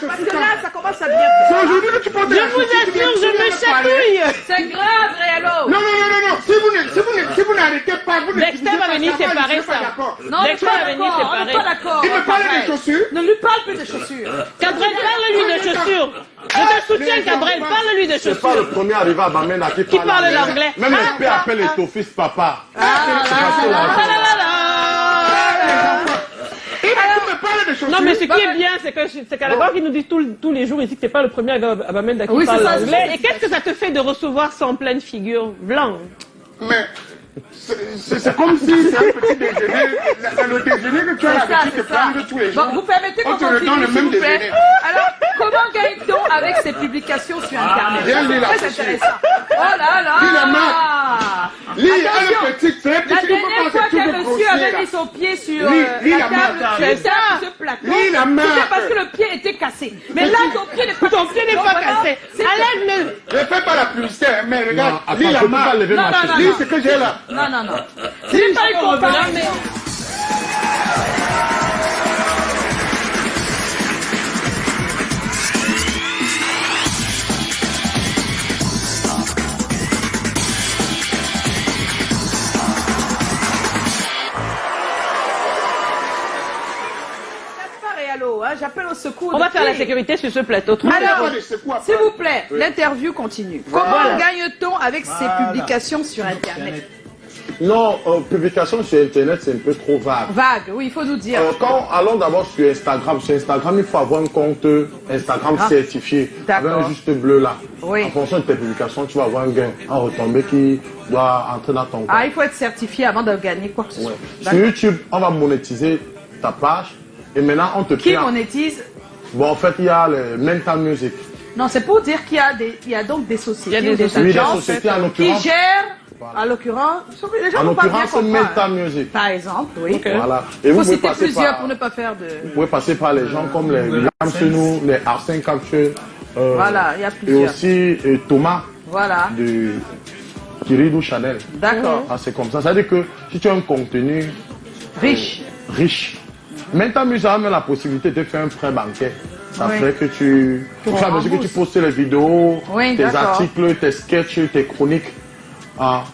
Parce que là, ça commence à bien faire. C'est aujourd'hui que tu portes la Je vous assure, je me chatouille. C'est grave, Réalo. Non. Si vous n'arrêtez pas, vous ne... Dexter va venir séparer ça. Non, Dexter va venir séparer. On n'est pas d'accord. Il me parle des chaussures. Ne lui parle plus de chaussures. Cabrel, parle-lui de chaussures. Je te soutiens, Cabrel, parle-lui de chaussures. C'est pas le premier arrivé à Bamenda qui parle l'anglais. Même le père appelle les fils papa. Non, mais ce qui est bien, c'est qu'à la base, ils nous disent tous les jours ici que t'es pas le premier à Bamenda qui parle l'anglais. Et qu'est-ce que ça te fait de recevoir ça en pleine figure blanc? Mais c'est comme si c'est un petit déjeuner. Le déjeuner que tu as l'habitude de prendre tous les jours. Vous permettez qu'on continue, s'il vous plaît. Alors, comment gagne-t-on avec ces publications sur Internet? Très intéressant. Oh là là. Lis la main. Lis le petit. La dernière fois qu'un monsieur avait mis son pied sur la table, sur ce plateau, c'était parce que le pied était cassé. Mais là, ton pied n'est pas cassé. Enlève-le. Ne fais pas la publicité, mais regarde, lis la main. Lis ce que j'ai là. Non. C'est pas une comparaison, mais... J'appelle au secours. On va faire la sécurité sur ce plateau. Alors, s'il vous plaît, l'interview continue. Comment gagne-t-on avec ces publications sur Internet? Non, publication sur Internet, c'est un peu trop vague. Vague, oui, il faut nous dire. Allons d'abord sur Instagram. Sur Instagram, il faut avoir un compte Instagram certifié. Avec un juste bleu là. Oui. En fonction de tes publications, tu vas avoir un gain, un retombé qui doit entrer dans ton compte. Ah, il faut être certifié avant de gagner quoi que ce soit. Sur YouTube, on va monétiser ta page. Et maintenant, on te Qui monétise? Bon, en fait, il y a le Mental Music. Non, c'est pour dire qu'il y a donc des sociétés, des agences qui gèrent, en l'occurrence, les gens en l'occurrence, Mental Music. Par exemple, oui. Okay. Voilà. Et vous pouvez passer plusieurs pour ne pas faire de... Vous pouvez passer par les gens comme les William Senou, les Arsène Capture. Voilà, il y a plusieurs. Et aussi Thomas. Voilà. De Kiridou Chanel. D'accord. Ah, c'est comme ça. Ça veut dire que si tu as un contenu riche. Mental Music a même la possibilité de faire un prêt bancaire. Ça fait que tu... Au fur et à mesure que tu postes les vidéos, tes articles, tes sketchs, tes chroniques. Ah.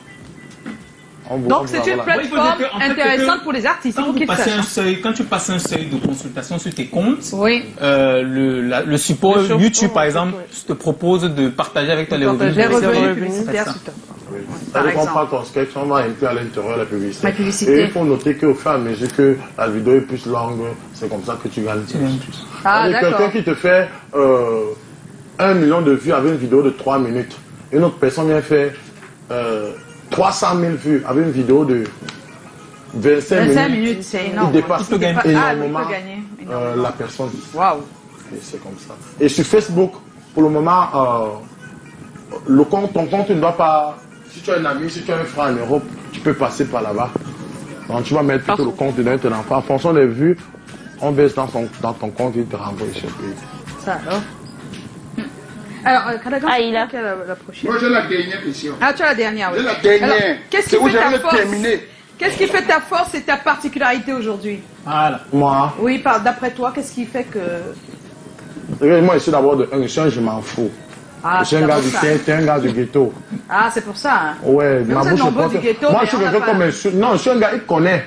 Donc c'est une plateforme intéressante pour les artistes. Quand tu passes un seuil de consultation sur tes comptes, le support YouTube par exemple te propose de partager avec toi les revenus. Les revenus publicitaires. Ça dépend pas ton sketch, on va inclure à l'intérieur la publicité. Et il faut noter qu'au fur et à mesure que la vidéo est plus longue, c'est comme ça que tu gagnes plus. Ah, quelqu'un qui te fait 1 million de vues avec une vidéo de 3 minutes, une autre personne vient faire 300 000 vues avec une vidéo de 25 minutes. C'est énorme. Il dépasse énormément la personne. Waouh. Et c'est comme ça. Et sur Facebook, pour le moment, ton compte ne doit pas... Si tu as un ami, si tu as un frère en Europe, tu peux passer par là-bas. Donc tu vas mettre plutôt le compte de ton enfant. En fonction des vues, on baisse dans ton compte et il te renvoie sur le pays. Ça alors. Alors, Kalagan, quelle est la prochaine? Moi j'ai la dernière question. Ah, tu as la dernière, oui. J'ai la dernière. Qu'est-ce qui fait ta force et ta particularité aujourd'hui? Voilà. Moi? Oui, d'après toi, qu'est-ce qui fait que... Moi, je suis d'abord je m'en fous. Ah, je suis un gars du ghetto. Ah, c'est pour ça. Hein. Ouais, ma bouche du ghetto. Moi, je suis quelqu'un comme non, je suis un gars qui connaît.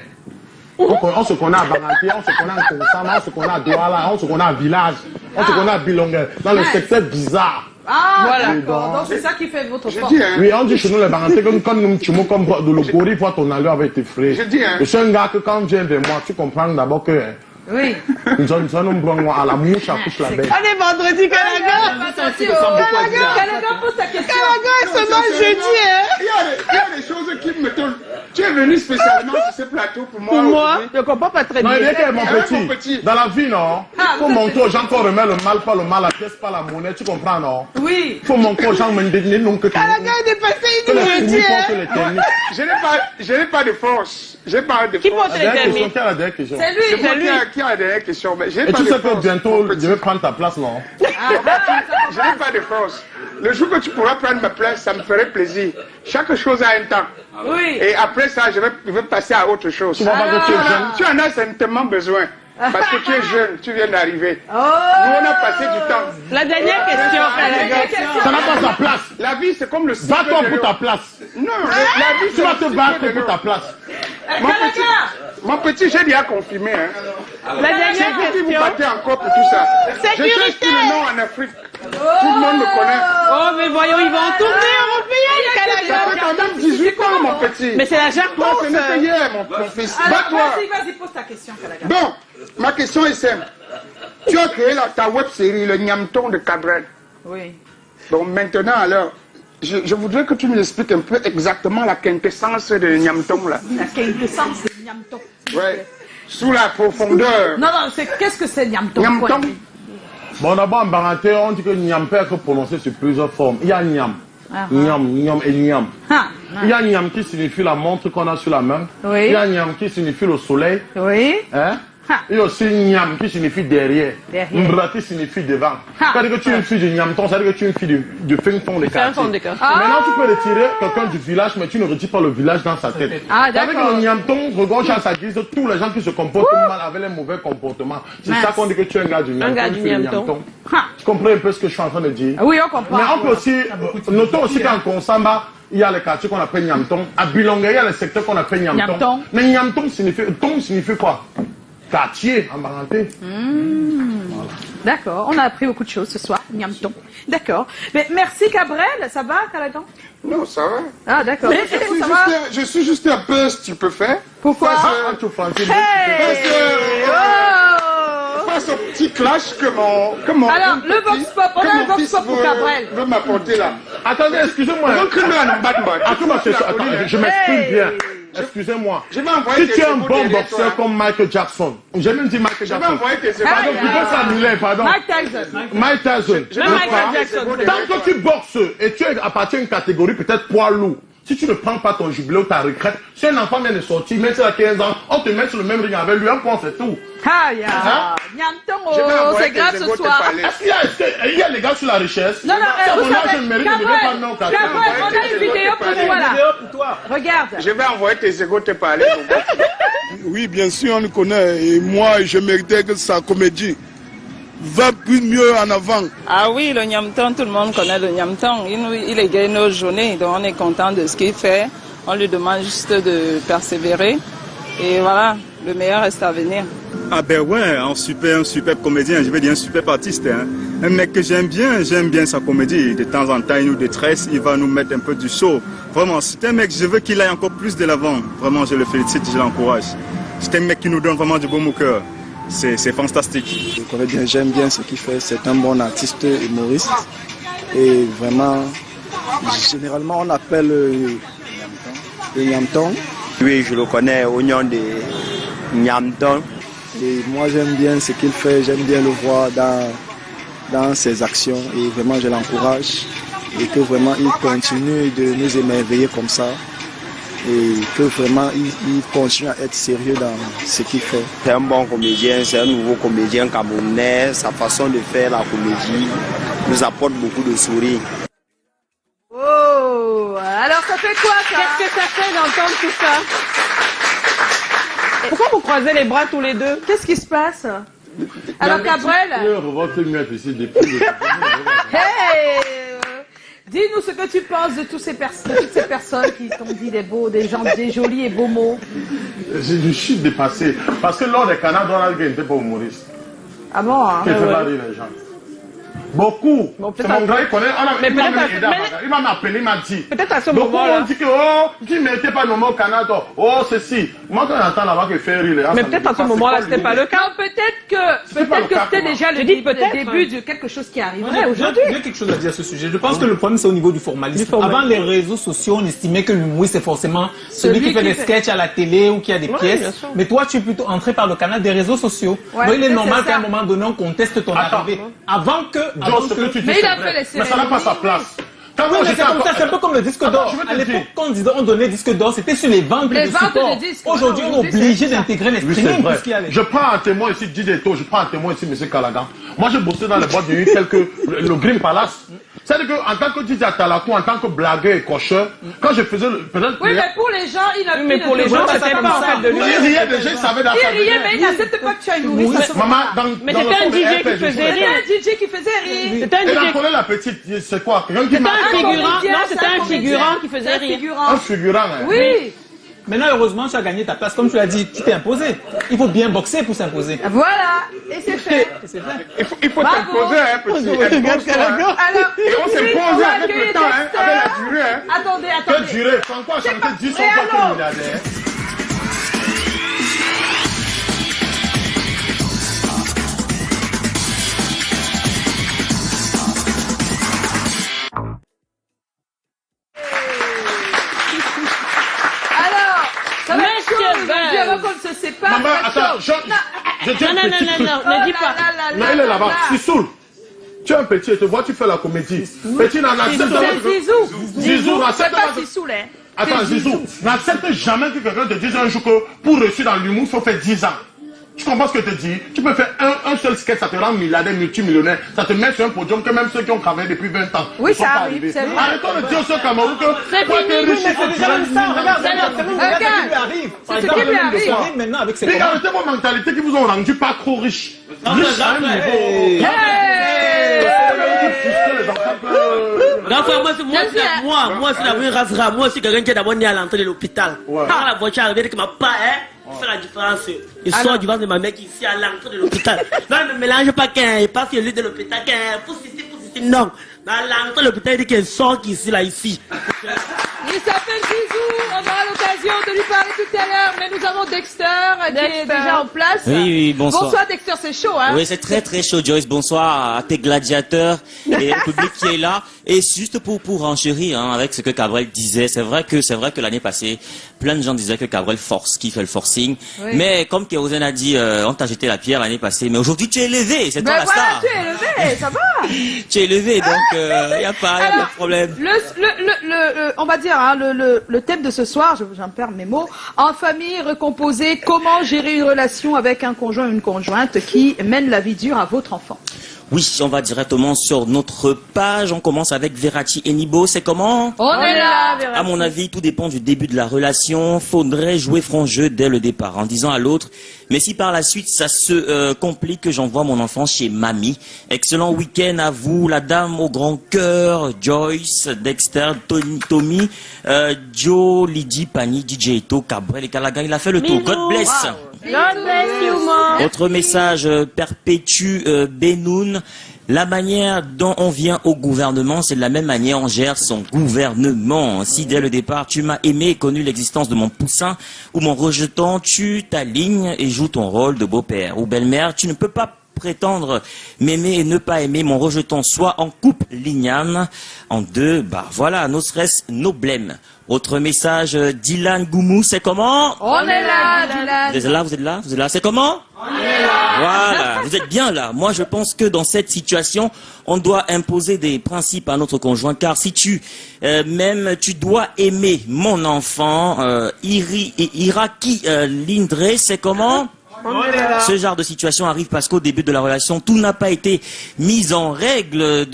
On se connaît à Baranti, on se connaît à Konsama, on se connaît à Douala, on se connaît à Village, on se connaît à Bilongue, dans le secteur bizarre. Ah, voilà. Donc c'est ça qui fait votre force. Oui, on dit chez nous les Barantais, quand nous tuons comme de le gorille, voir ton allure avec tes frères. Je suis un gars que quand tu viens vers moi, tu comprends d'abord que... Oui. Nous allons à la mouche à couche la bête. On est vendredi, Kalagan. Kalagan pose ta question. Kalagan est seulement jeudi. Il y a des choses qui me tournent. Tu es venu spécialement sur ce plateau pour moi. Pour moi, je ne comprends pas très bien. Non, il est mon petit. Dans la vie, non. Faut montrer aux gens qu'on remet le mal, pas le mal, la pièce, pas la monnaie. Tu comprends, non? Oui. Faut montrer aux gens, Kalagan est dépassé, il nous dit. Je n'ai pas de force. J'ai pas de force. Qui monte les derniers? C'est lui. C'est lui qui a la dernière question. Mais et tu sais que bientôt, je vais prendre ta place, non? Je n'ai pas de force. Le jour que tu pourras prendre ma place, ça me ferait plaisir. Chaque chose a un temps. Oui. Et après ça, je vais passer à autre chose. Tu vas pas que tu es jeune. Tu en as certainement besoin. Parce que tu es jeune, tu viens d'arriver. Oh. Nous, on a passé du temps. La dernière question. Ça n'a pas sa place. La vie, c'est comme le cycle. Bats-toi pour ta place. Non, la vie, tu vas te battre pour ta place. Mon petit, j'ai déjà confirmé. Hein. La dernière question. Vous battez encore pour tout ça. Sécurité. Je cherche le nom en Afrique. Tout le monde me connaît. Oh, mais voyons, ils vont en tourner européen, Ça fait quand même 18 ans, mon petit. Mais c'est la jargon. Toi, ce n'est que hier, mon fils. Bats-toi. Vas-y, pose ta question, Kalagan. Bon, ma question est simple. Tu as créé ta web série, le Nyamton de Cabrel. Oui. Donc maintenant, alors, je voudrais que tu me expliques un peu exactement la quintessence de Nyamton, là. La quintessence de Nyamton. Ouais. Sous la profondeur. Non, qu'est-ce que c'est Nyamton? Nyamton. Bon, d'abord, en Baranté, on dit que Nyam peut être prononcé sur plusieurs formes. Il y a Nyam. Nyam et Nyam. Il y a Nyam qui signifie la montre qu'on a sur la main. Oui. Il y a Nyam qui signifie le soleil. Oui. Hein? Il y a aussi Nyam qui signifie derrière. Mbra qui signifie devant. C'est-à-dire que tu es une fille de Nyamton, c'est-à-dire que tu es une fille de fin fond des quartiers. Maintenant, tu peux retirer quelqu'un du village, mais tu ne retires pas le village dans sa tête. Ah, d'accord. Avec le Nyamton, regorge à sa guise tous les gens qui se comportent mal avec les mauvais comportements. C'est ça qu'on dit que tu es un gars du Nyamton. Un gars du Nyamton. Tu comprends un peu ce que je suis en train de dire? Oui, on comprend. Mais on peut aussi, notons aussi qu'en Konsamba, il y a les quartiers qu'on appelle Nyamton. À Bilongue, il y a les secteurs qu'on appelle Nyamton. Mais Nyamton signifie quoi? Quartier en Baranté. Voilà. D'accord, on a appris beaucoup de choses ce soir, Niamton. D'accord. Mais merci Cabrel, ça va Calagan? Non, ça va. Ah d'accord. Je suis juste un peu stupéfait. Pourquoi? Face au petit clash que mon alors, le Vox Pop, on a un Vox Pop pour Cabrel. Veut m'apporter là. Attendez, excusez-moi. Je m'exprime bien. Excusez-moi. Si tu es un bon boxeur comme Michael Jackson, j'ai même dit Michael Jackson. Pardon, plutôt Samuel, pardon. Mike Tyson. Tant que tu boxes et tu appartiens à une catégorie peut-être poids lourd, si tu ne prends pas ton jubilé ou ta retraite, si un enfant vient de sortir, même s'il a 15 ans, on te met sur le même ring avec lui, un point, c'est tout. Niamton, c'est grave ce soir. Est-ce qu'il y a les gars sur la richesse? Non, vous savez, Cabrel, on a une vidéo pour toi là. Regarde. Je vais envoyer tes égos te parler. Oui, bien sûr, on le connaît. Et moi, je méritais que sa comédie va plus mieux en avant. Ah oui, le Niamton, tout le monde connaît le Niamton. Il est gagné nos journées, donc on est content de ce qu'il fait. On lui demande juste de persévérer. Et voilà, le meilleur reste à venir. Ah ben ouais, un super comédien, je veux dire un super artiste. Hein. Un mec que j'aime bien sa comédie. De temps en temps, il nous détresse, il va nous mettre un peu du show. Vraiment, c'est un mec, je veux qu'il aille encore plus de l'avant. Vraiment, je le félicite, je l'encourage. C'est un mec qui nous donne vraiment du baume au cœur. C'est fantastique. Je connais bien, j'aime bien ce qu'il fait. C'est un bon artiste humoriste. Et vraiment, généralement, on appelle le Niamton. Oui, je le connais au nom de Niamton. Et moi, j'aime bien ce qu'il fait. J'aime bien le voir dans ses actions. Et vraiment, je l'encourage. Et que vraiment, il continue de nous émerveiller comme ça. Et que vraiment il continue à être sérieux dans ce qu'il fait. C'est un bon comédien, c'est un nouveau comédien camerounais. Sa façon de faire la comédie nous apporte beaucoup de sourires. Oh, alors ça fait quoi ça? Qu'est-ce que ça fait d'entendre tout ça? Pourquoi vous croisez les bras tous les deux? Qu'est-ce qui se passe? Alors Cabrel, dis-nous ce que tu penses de toutes ces personnes qui t'ont dit des jolis et beaux mots. Je suis dépassé. Parce que lors des Canadiens, Donald Gay n'était pas humoriste. Ah bon, hein? Qui fait pas rire les gens. Beaucoup. C'est mon gars, il connaît. Il m'a appelé, il m'a dit. Peut-être à ce moment-là. Beaucoup ont dit que, tu ne méritais pas le moment au Canada. Oh, ceci. Moi, quand j'entends là-bas qu'il fait rire les gens. Mais peut-être à ce moment-là, c'était pas le cas. Non, peut-être que c'était déjà le début de quelque chose qui arriverait aujourd'hui. Il y a quelque chose à dire à ce sujet. Je pense que le problème, c'est au niveau du formalisme. Avant les réseaux sociaux, on estimait que l'humoriste, c'est forcément celui qui fait des sketchs à la télé ou qui a des pièces. Mais toi, tu es plutôt entré par le canal des réseaux sociaux. Donc, il est normal qu'à un moment donné, on conteste ton arrivée. Avant que... Mais il a fait les séries. Mais ça n'a pas sa place. C'est un peu comme le disque d'or. À l'époque, quand on donnait disque d'or, c'était sur les ventes de support. Aujourd'hui, on est obligé d'intégrer les streamings. Je prends un témoin ici, Dideto, je prends un témoin ici, M. Calagan. Moi, j'ai bossé dans les boîtes de nuit telles que le Green Palace. C'est-à-dire qu'en tant que DJ Talakou, en tant que blagueur et cocheur, quand je faisais peut-être... Oui, mais pour les gens, il a mais pour les gens, c'était pas en fait de lui. Il riait déjà, il savait dans sa Il riait, mais il n'accepte pas que tu as une humoriste. Mais c'était un DJ qui faisait rire. C'était un DJ qui faisait rire. C'était un DJ. Et la collègue, la petite, c'est quoi? C'était un figurant. Non, c'était un figurant qui faisait rire. Un figurant, oui. Maintenant, heureusement, tu as gagné ta place. Comme tu l'as dit, tu t'es imposé. Il faut bien boxer pour s'imposer. Voilà, et c'est fait. Il faut t'imposer, hein, petit. Alors, et on s'impose avec le temps, hein, avec la durée. Hein. Attendez. Quelle durée? Franco a chanté 10 ans pour que milliardaire. Avant qu'on ne se sépare. Maman, attends, je dis un petit truc. Ne dis pas. Non, il est là-bas. Sisoul, tu es un petit, tu vois, tu fais la comédie. Petit, Zizou, n'accepte pas Sisoul, hein. Attends, Zizou, n'accepte jamais que quelqu'un te dise un jour que pour réussir dans l'humour, il faut faire 10 ans. Tu comprends ce que je te dis? Tu peux faire un seul sketch, ça te rend milliardaire, multimillionnaire. Ça te met sur un podium que même ceux qui ont travaillé depuis 20 ans. Oui, ça arrive. Arrêtons de dire au Cameroun que pour être riche, c'est déjà même ça. Regarde, c'est ce qui lui arrive. Maintenant avec ses commandes. Arrêtez vos mentalités qui vous ont rendu pas trop riches. Riches à un niveau. Moi, c'est la vraie race rare. Moi, c'est quelqu'un qui est d'abord né à l'entrée de l'hôpital. Quand la voiture arrivée, que ma pas, fait la différence. Il sort du ventre de ma mère qui est ici à l'entrée de l'hôpital. Non, ne me mélange pas qu'un, parce qu'il est de l'hôpital, qu'un, pour ceci, non. Dans l'entrée de l'hôpital, il dit qu'il sort ici, là, ici. Il s'appelle Zizou, on aura l'occasion de lui parler tout à l'heure, mais nous avons Dexter qui est déjà en place. Oui, bonsoir. Bonsoir Dexter, c'est chaud, hein? Oui, c'est très très chaud, Joyce. Bonsoir à tes gladiateurs et au public qui est là. Et juste pour enchérir avec ce que Cabrel disait, c'est vrai que l'année passée, plein de gens disaient que Cabrel force, qui fait le forcing. Oui. Mais comme Kérosène a dit, on t'a jeté la pierre l'année passée, mais aujourd'hui tu es élevé, c'est toi la star. Tu es élevé, ça va. Tu es élevé, donc il n'y a pas de problème. On va dire, le thème de ce soir, j'en perds mes mots, en famille recomposée, comment gérer une relation avec un conjoint ou une conjointe qui mène la vie dure à votre enfant? Oui, on va directement sur notre page. On commence avec Verratti et Nibo. C'est comment? On est là, Verratti. À mon avis, tout dépend du début de la relation. Faudrait jouer franc jeu dès le départ, en disant à l'autre, mais si par la suite ça se complique, que j'envoie mon enfant chez mamie. Excellent week-end à vous, la dame au grand cœur, Joyce, Dexter, Tommy, Joe, Lydie, Pani, DJ Eto, Cabrel et Calagan. Il a fait le tour. God bless. Wow. God bless you, mom. Autre message, Perpétue Benoun. La manière dont on vient au gouvernement, c'est de la même manière on gère son gouvernement. Si dès le départ tu m'as aimé et connu l'existence de mon poussin ou mon rejeton, tu t'alignes et joues ton rôle de beau-père ou belle-mère. Tu ne peux pas prétendre m'aimer et ne pas aimer mon rejeton, soit en couple lignane, en deux, voilà, no stress, no blême. Autre message, Dylan Goumou, c'est comment? On est là, Dylan. Vous êtes là, vous êtes là, vous êtes là, c'est comment? On est là. Voilà, vous êtes bien là. Moi, je pense que dans cette situation, on doit imposer des principes à notre conjoint, car si tu dois aimer mon enfant, Iraki Lindré, c'est comment? Ce genre de situation arrive parce qu'au début de la relation, tout n'a pas été mis en règle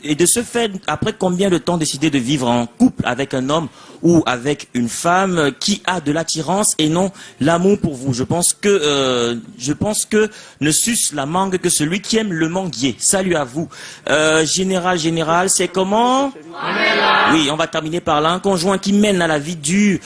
et de ce fait, après combien de temps décider de vivre en couple avec un homme ou avec une femme qui a de l'attirance et non l'amour pour vous. Je pense que ne suce la mangue que celui qui aime le manguier. Salut à vous. Général, c'est comment? Oui, on va terminer par là. Un conjoint qui mène la vie dure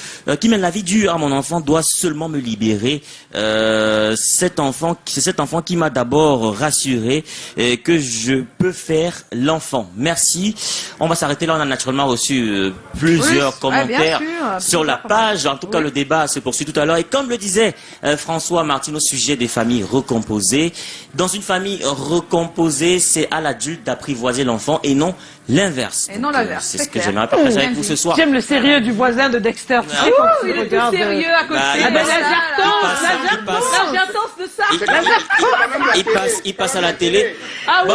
à mon enfant doit seulement me libérer. C'est cet enfant qui m'a d'abord rassuré que je peux faire l'enfant. Merci. On va s'arrêter là. On a naturellement reçu plusieurs commentaires sur la page. En tout cas, le débat se poursuit tout à l'heure. Et comme le disait François Martin au sujet des familles recomposées, dans une famille recomposée, c'est à l'adulte d'apprivoiser l'enfant et non l'inverse. Et non l'inverse. C'est ce que j'aimerais partager avec vous ce soir. J'aime le sérieux du voisin de Dexter. Tu sais, il est tout sérieux à côté. Il passe à la télé. Ah oui.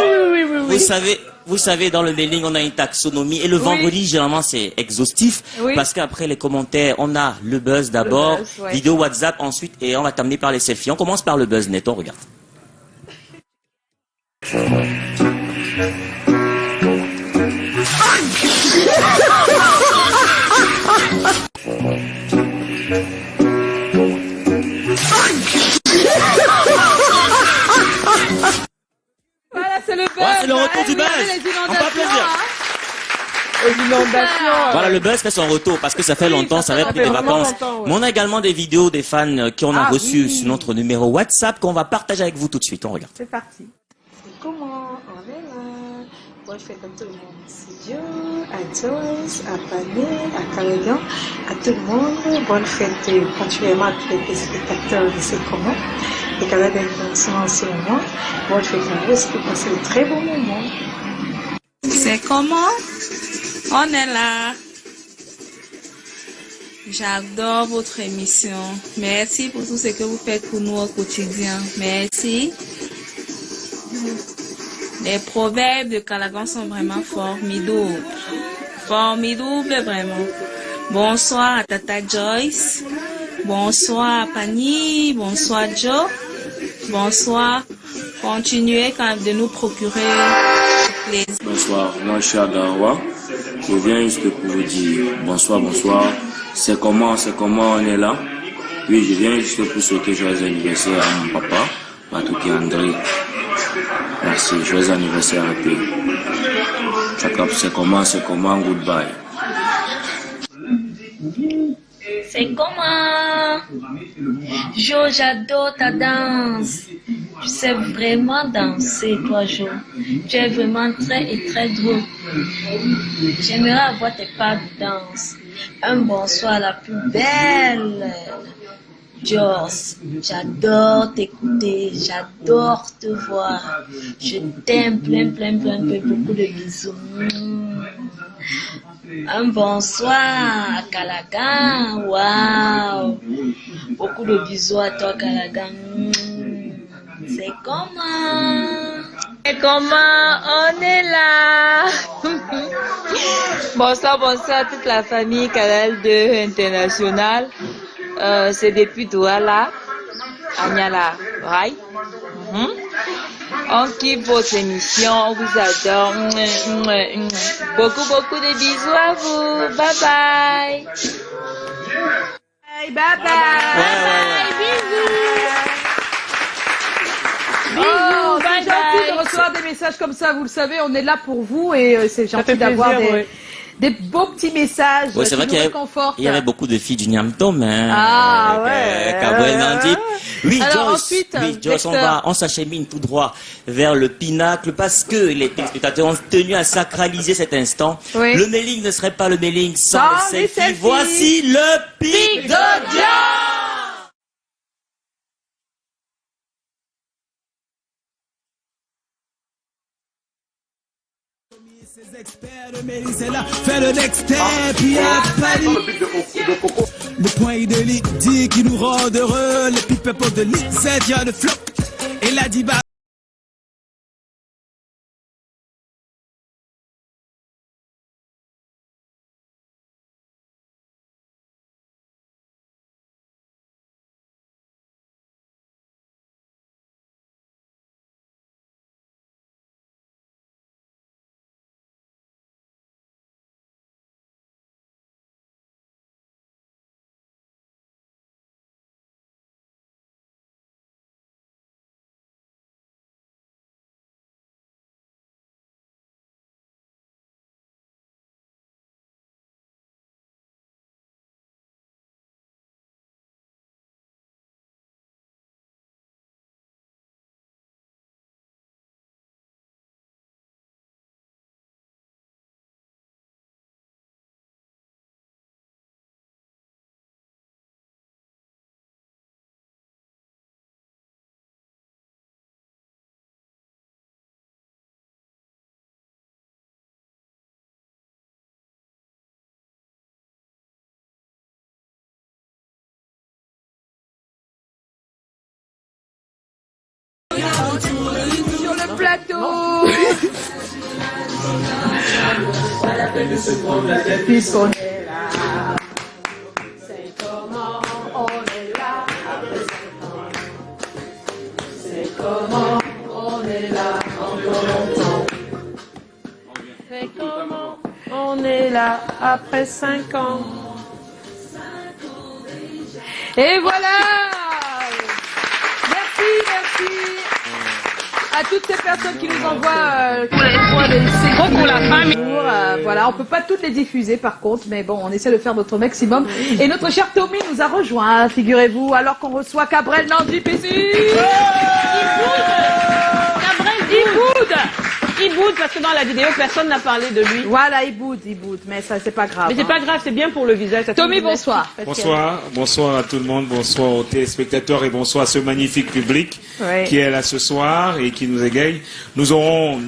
Vous savez, dans le mailing, on a une taxonomie. Et le vendredi, généralement, c'est exhaustif. Oui. Parce qu'après les commentaires, on a le buzz d'abord, vidéo WhatsApp ensuite, et on va terminer par les selfies. On commence par le buzz net, on regarde. Voilà, c'est le buzz. Ouais, c'est le retour du buzz. On va plaisir. Voilà, le buzz fait son retour parce que ça fait longtemps, ça avait pris des vacances. Mais on a également des vidéos des fans qu'on a reçues sur notre numéro WhatsApp qu'on va partager avec vous tout de suite. On regarde. C'est parti. Comment on est là? Bonne fête à tout le monde. C'est Joe, à Joyce, à Pané, à Calagan, à tout le monde. Bonne fête continuellement à tous les téléspectateurs de C'est comment. Et Calagan sont en ce moment. Bonne fête à vous, c'est passé un très bon moment. C'est comment? On est là. J'adore votre émission. Merci pour tout ce que vous faites pour nous au quotidien. Merci. Les proverbes de Calagan sont vraiment formidables. Formidables, vraiment. Bonsoir à Tata Joyce. Bonsoir à Pani. Bonsoir Joe. Bonsoir. Continuez quand même de nous procurer les... Bonsoir, moi je suis à Garoua. Je viens juste pour vous dire bonsoir. C'est comment on est là? Oui, je viens juste pour souhaiter joyeux anniversaire à mon papa, Matouki André. Merci, joyeux anniversaire à toi. C'est comment, goodbye. C'est C'est comment? Jo, j'adore ta danse. Tu sais vraiment danser, toi, Jo. Tu es vraiment très drôle. J'aimerais avoir tes pas de danse. Un bonsoir la plus belle. Joss, j'adore t'écouter, j'adore te voir. Je t'aime plein, beaucoup de bisous. Un bonsoir à Calagan, waouh. Beaucoup de bisous à toi, Calagan. C'est comment? Et comment on est là? Bonsoir à toute la famille Canal 2 International. C'est depuis Douala, Agnala, right? On kiffe vos émissions, on vous adore. Beaucoup de bisous à vous. Bye bye. Bye bye. Bisous. C'est gentil de recevoir des messages comme ça, vous le savez, on est là pour vous et c'est gentil d'avoir des beaux petits messages. Ouais, c'est vrai qu'il y avait beaucoup de filles du Niamtom, hein. Cabrel Nandip. Oui, alors, Joyce, ensuite, oui, Joyce, on s'achemine tout droit vers le pinacle parce que les téléspectateurs ont tenu à sacraliser cet instant. Oui. Le mailing ne serait pas le mailing sans les selfies. Voici le pic de Joyce. Ces experts de Mélisse est là, fait le next step, il y a le point de lit dit qui nous rend heureux, les people de lit, c'est bien le flop, et la diva. Sur le plateau. Puisqu'on est là, c'est comment on est là. C'est comment on est là encore longtemps. C'est comment on est là après 5 ans. Et voilà. Merci. À toutes ces personnes qui nous envoient pour la famille. Voilà, on peut pas toutes les diffuser par contre, mais bon, on essaie de faire notre maximum. Et notre cher Tommy nous a rejoint, figurez-vous, alors qu'on reçoit Cabrel Nandip ici. Il boude parce que dans la vidéo, personne n'a parlé de lui. Voilà, il boude, mais ça, c'est pas grave. Mais c'est pas grave, c'est bien pour le visage. Tommy, bonsoir. Bonsoir à tout le monde, bonsoir aux téléspectateurs et bonsoir à ce magnifique public qui est là ce soir et qui nous égaye. Nous aurons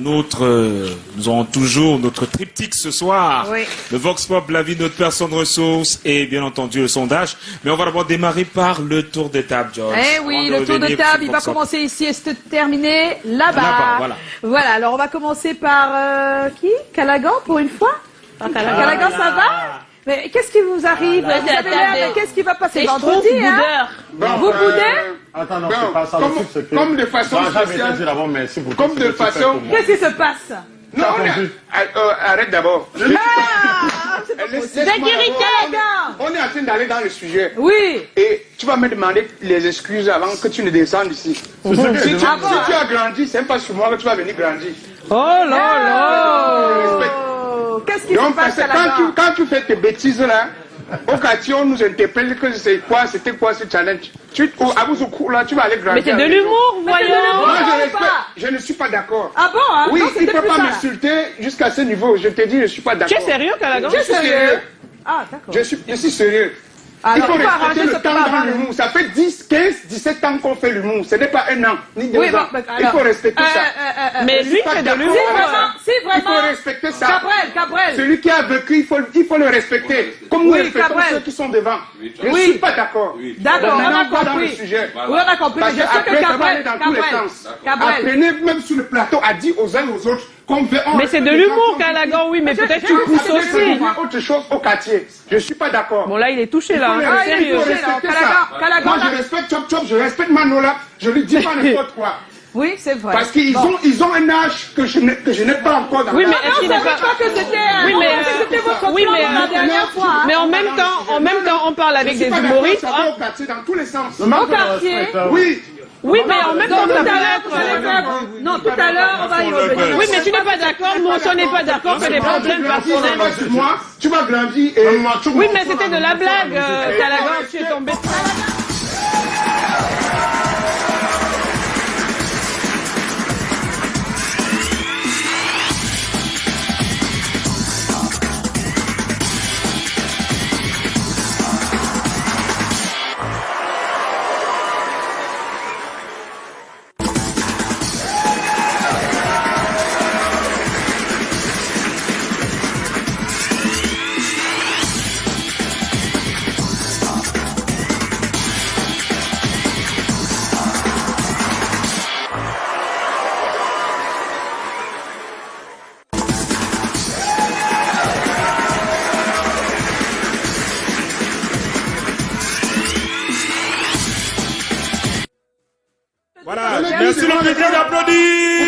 toujours notre triptyque ce soir. Oui. Le Vox Pop, la vie de notre personne ressource et bien entendu le sondage. Mais on va d'abord démarrer par le tour de table, George. Eh oui, le tour de table, il va commencer ici et se terminer là-bas. Voilà, alors on va commencer par qui? Calagan pour une fois? Calagan, ça va? Mais qu'est-ce qui vous arrive? Vous avez l'air, qu'est-ce qui va passer vendredi, hein? Vous boudez? Attends, non, c'est pas ça. Comme de façon spéciale. Comme de façon. Qu'est-ce qui se passe? Non, arrête d'abord. On est en train d'aller dans le sujet. Oui. Et tu vas me demander les excuses avant que tu ne descendes ici. Si tu as grandi, c'est même pas sur moi que tu vas venir grandir. Oh là là. Qu'est-ce qui se passe là-bas? Quand tu fais tes bêtises là, Au quartier, on nous interpelle que c'était quoi ce challenge. À Bouzoukou, là, tu vas aller grandir. Mais c'est de l'humour, voyons. Moi, je ne suis pas d'accord. Ah bon, hein? Oui, non, il ne peut pas m'insulter jusqu'à ce niveau. Je te dis, je ne suis pas d'accord. Tu es sérieux, Calagan? Je suis sérieux. Ah, d'accord. Je suis sérieux. Alors, il faut respecter le temps dans l'humour. Ça fait 10, 15, 17 ans qu'on fait l'humour. Ce n'est pas un an, ni 2 ans. Il faut respecter ça. Mais lui, c'est de l'humour. C'est vraiment. Il faut respecter ça. Cabrel. Celui qui a vécu, il faut le respecter. Comme nous respectons ceux qui sont devant. Je ne suis pas d'accord. D'accord, on a compris. Oui, on a compris. Parce qu'après, ça va aller dans tous les sens. Apprenez même sur le plateau à dire aux uns aux autres qu'on veut. Mais c'est de l'humour, Calagan, oui, mais peut-être tu pousses aussi. Autre chose au quartier. Je ne suis pas d'accord. Bon, là, il est touché, là. Sérieux. Moi, je respecte Chop Chop, je respecte Manola, je lui dis pas n'importe quoi. Oui, c'est vrai. Parce qu'ils ont un âge que je n'ai pas encore dans oui, mais est-ce qu'il n'est pas que c'était oui, mais c'était votre la dernière fois. Mais en même temps, on parle avec des humoristes. Ça va au quartier dans tous les sens. Au quartier. Oui. Oui, mais en même temps, ça peut être... Non, tout à l'heure, on va y revenir. Oui, mais tu n'es pas d'accord, moi, on n'est pas d'accord que les problèmes personnels... Moi, tu vas grandir et... Oui, mais c'était de la blague, Calagan, tu es tombé... Voilà, merci le public d'applaudir.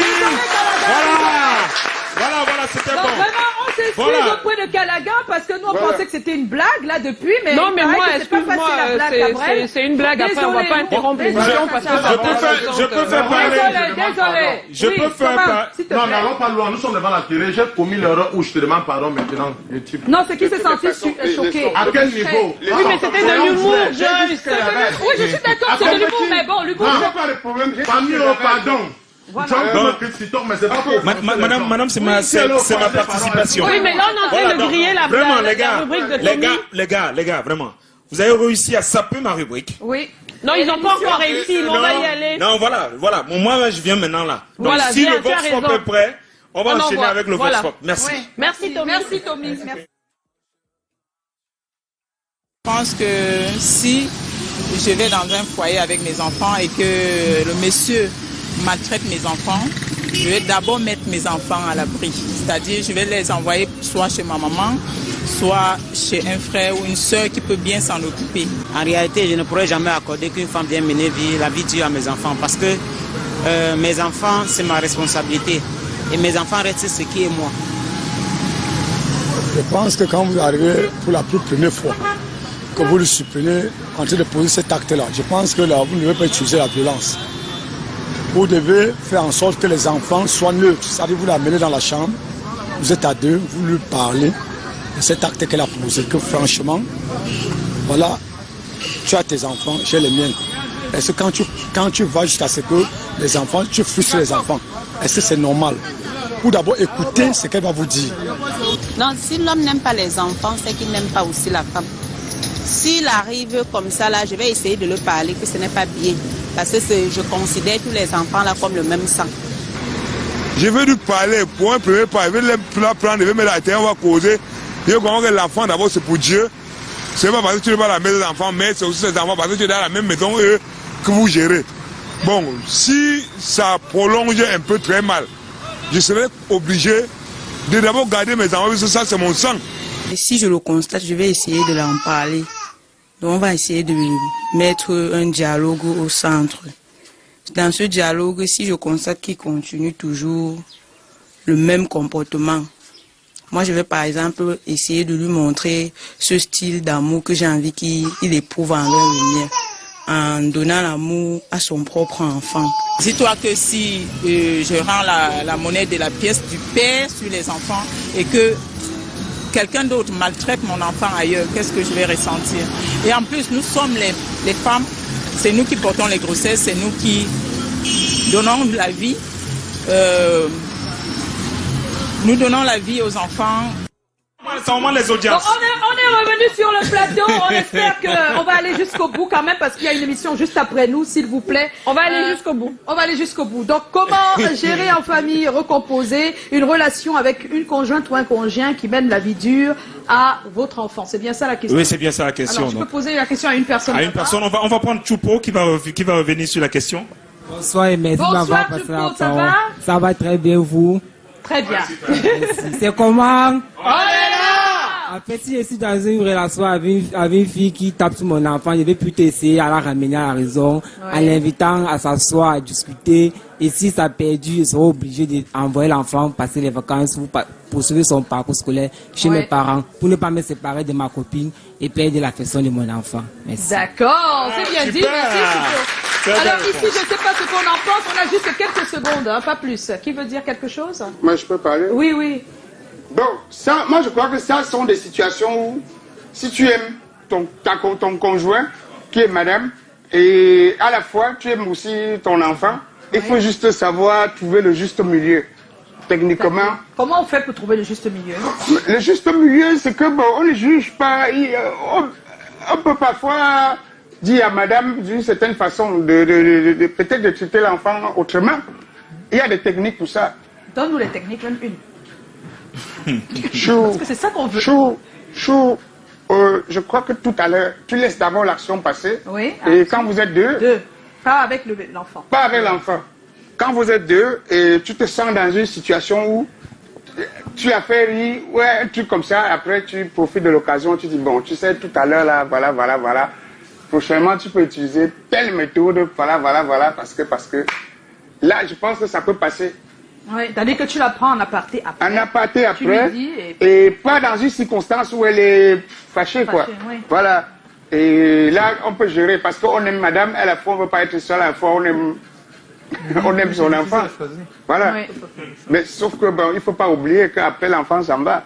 Voilà, c'était bon. Vraiment, on s'excuse auprès de Calagan parce que nous on pensait que c'était une blague là depuis, mais non, mais moi, excuse-moi, c'est une blague. Après, on va pas interrompre l'émission parce que je peux faire parler. Désolé. Je peux faire parler. Non, n'allons pas loin. Nous sommes devant la télé. J'ai commis l'erreur où je te demande pardon maintenant. Non, c'est qui s'est senti choqué. À quel niveau? Oui, mais c'était de l'humour, Joyce. Oui, je suis d'accord, c'est de l'humour, mais bon, l'humour. Pas de problème. Pardon. Madame, c'est ma participation. Oui, mais là, on est en train de griller la rubrique de Tommy. Les gars, vraiment. Vous avez réussi à saper ma rubrique. Oui. Non, ils n'ont pas encore réussi, mais on va y aller. Non, voilà. Bon, moi, je viens maintenant là. Donc, si le Vox Pop est prêt, on va enchaîner avec le Vox Pop. Merci. Merci, Tommy. Merci, Tommy. Je pense que si je vais dans un foyer avec mes enfants et que le monsieur maltraite mes enfants, je vais d'abord mettre mes enfants à l'abri. C'est-à-dire, je vais les envoyer soit chez ma maman, soit chez un frère ou une soeur qui peut bien s'en occuper. En réalité, je ne pourrais jamais accorder qu'une femme vienne mener la vie dure à mes enfants parce que mes enfants, c'est ma responsabilité. Et mes enfants restent ce qui est moi. Je pense que quand vous arrivez pour la toute première fois, que vous le surprenez en train de poser cet acte-là, je pense que là, vous ne devez pas utiliser la violence. Vous devez faire en sorte que les enfants soient neutres. C'est-à-dire, vous l'amenez dans la chambre, vous êtes à deux, vous lui parlez de cet acte qu'elle a posé, que franchement, voilà, tu as tes enfants, j'ai les miens. Est-ce que quand tu vas jusqu'à ce que les enfants, tu frustres les enfants, est-ce que c'est normal? Ou d'abord écouter ce qu'elle va vous dire. Non, si l'homme n'aime pas les enfants, c'est qu'il n'aime pas aussi la femme. S'il arrive comme ça, là, je vais essayer de lui parler que ce n'est pas bien. Parce que je considère tous les enfants là comme le même sang. Je vais lui parler pour un premier pas. Je vais le prendre, je vais mettre la terre, on va causer. Je vais comprendre que l'enfant d'abord c'est pour Dieu. C'est pas parce que tu n'es pas à la maison des enfants, mais c'est aussi ces enfants parce que tu es dans la même maison que vous gérez. Bon, si ça prolonge un peu très mal, je serai obligé de d'abord garder mes enfants parce que ça c'est mon sang. Et si je le constate, je vais essayer de l'en parler. Donc on va essayer de mettre un dialogue au centre. Dans ce dialogue, si je constate qu'il continue toujours le même comportement, moi je vais par exemple essayer de lui montrer ce style d'amour que j'ai envie qu'il éprouve envers le mien, en donnant l'amour à son propre enfant. Dis-toi que si je rends la monnaie de la pièce du père sur les enfants et que quelqu'un d'autre maltraite mon enfant ailleurs, qu'est-ce que je vais ressentir? Et en plus, nous sommes les femmes, c'est nous qui portons les grossesses, c'est nous qui donnons la vie. Nous donnons la vie aux enfants. Les audiences. Donc, on est revenu sur le plateau. On espère qu'on va aller jusqu'au bout quand même parce qu'il y a une émission juste après nous, s'il vous plaît. On va aller jusqu'au bout. On va aller jusqu'au bout. Donc, comment gérer en famille, recomposer une relation avec une conjointe ou un conjoint qui mène la vie dure à votre enfant? C'est bien ça la question? Oui, c'est bien ça la question. Alors, je peux poser la question à une personne. À une personne. On va prendre Choupo qui va revenir sur la question. Bonsoir et merci Bonsoir, Choupo, ça va? Ça va très bien, vous? Très bien. C'est comment? On est là! En fait, si je suis dans une relation avec une fille qui tape sur mon enfant, je vais plutôt essayer à la ramener à la raison, en l'invitant à s'asseoir, à discuter. Et si ça a perdu, je serai obligé d'envoyer l'enfant passer les vacances pour poursuivre son parcours scolaire chez mes parents, pour ne pas me séparer de ma copine et perdre l'affection de mon enfant. Merci. D'accord, c'est bien dit. Merci, Choupo. Alors ici, je ne sais pas ce qu'on en pense, on a juste quelques secondes, hein, pas plus. Qui veut dire quelque chose? Moi, je peux parler? Oui, oui. Bon, ça, moi, je crois que ça sont des situations où, si tu aimes ton conjoint, qui est madame, et à la fois, tu aimes aussi ton enfant, il faut juste savoir trouver le juste milieu. Techniquement. Comment on fait pour trouver le juste milieu? Le juste milieu, c'est que, bon, on ne juge pas, on peut parfois dire à madame d'une certaine façon peut-être de traiter l'enfant autrement. Il y a des techniques pour ça. Donne-nous les techniques, même une. Chou, parce que c'est ça qu'on veut. Chou, je crois que tout à l'heure, tu laisses d'abord l'action passer. Oui. Et quand vous êtes deux. Pas avec l'enfant. Pas avec l'enfant. Quand vous êtes deux et tu te sens dans une situation où tu as fait rire, ouais, un truc comme ça, après tu profites de l'occasion, tu dis, bon, tu sais, tout à l'heure, là, voilà. Prochainement, tu peux utiliser telle méthode, voilà, parce que là, je pense que ça peut passer. Oui, c'est-à-dire que tu la prends en aparté après. En aparté après, tu lui dis et pas dans une circonstance où elle est fâchée, quoi. Oui. Voilà. Et là, on peut gérer, parce qu'on aime madame, à la fois on ne veut pas être seul, à la fois on aime son enfant. Voilà. Oui. Mais sauf que, bon, il ne faut pas oublier qu'après l'enfant s'en va.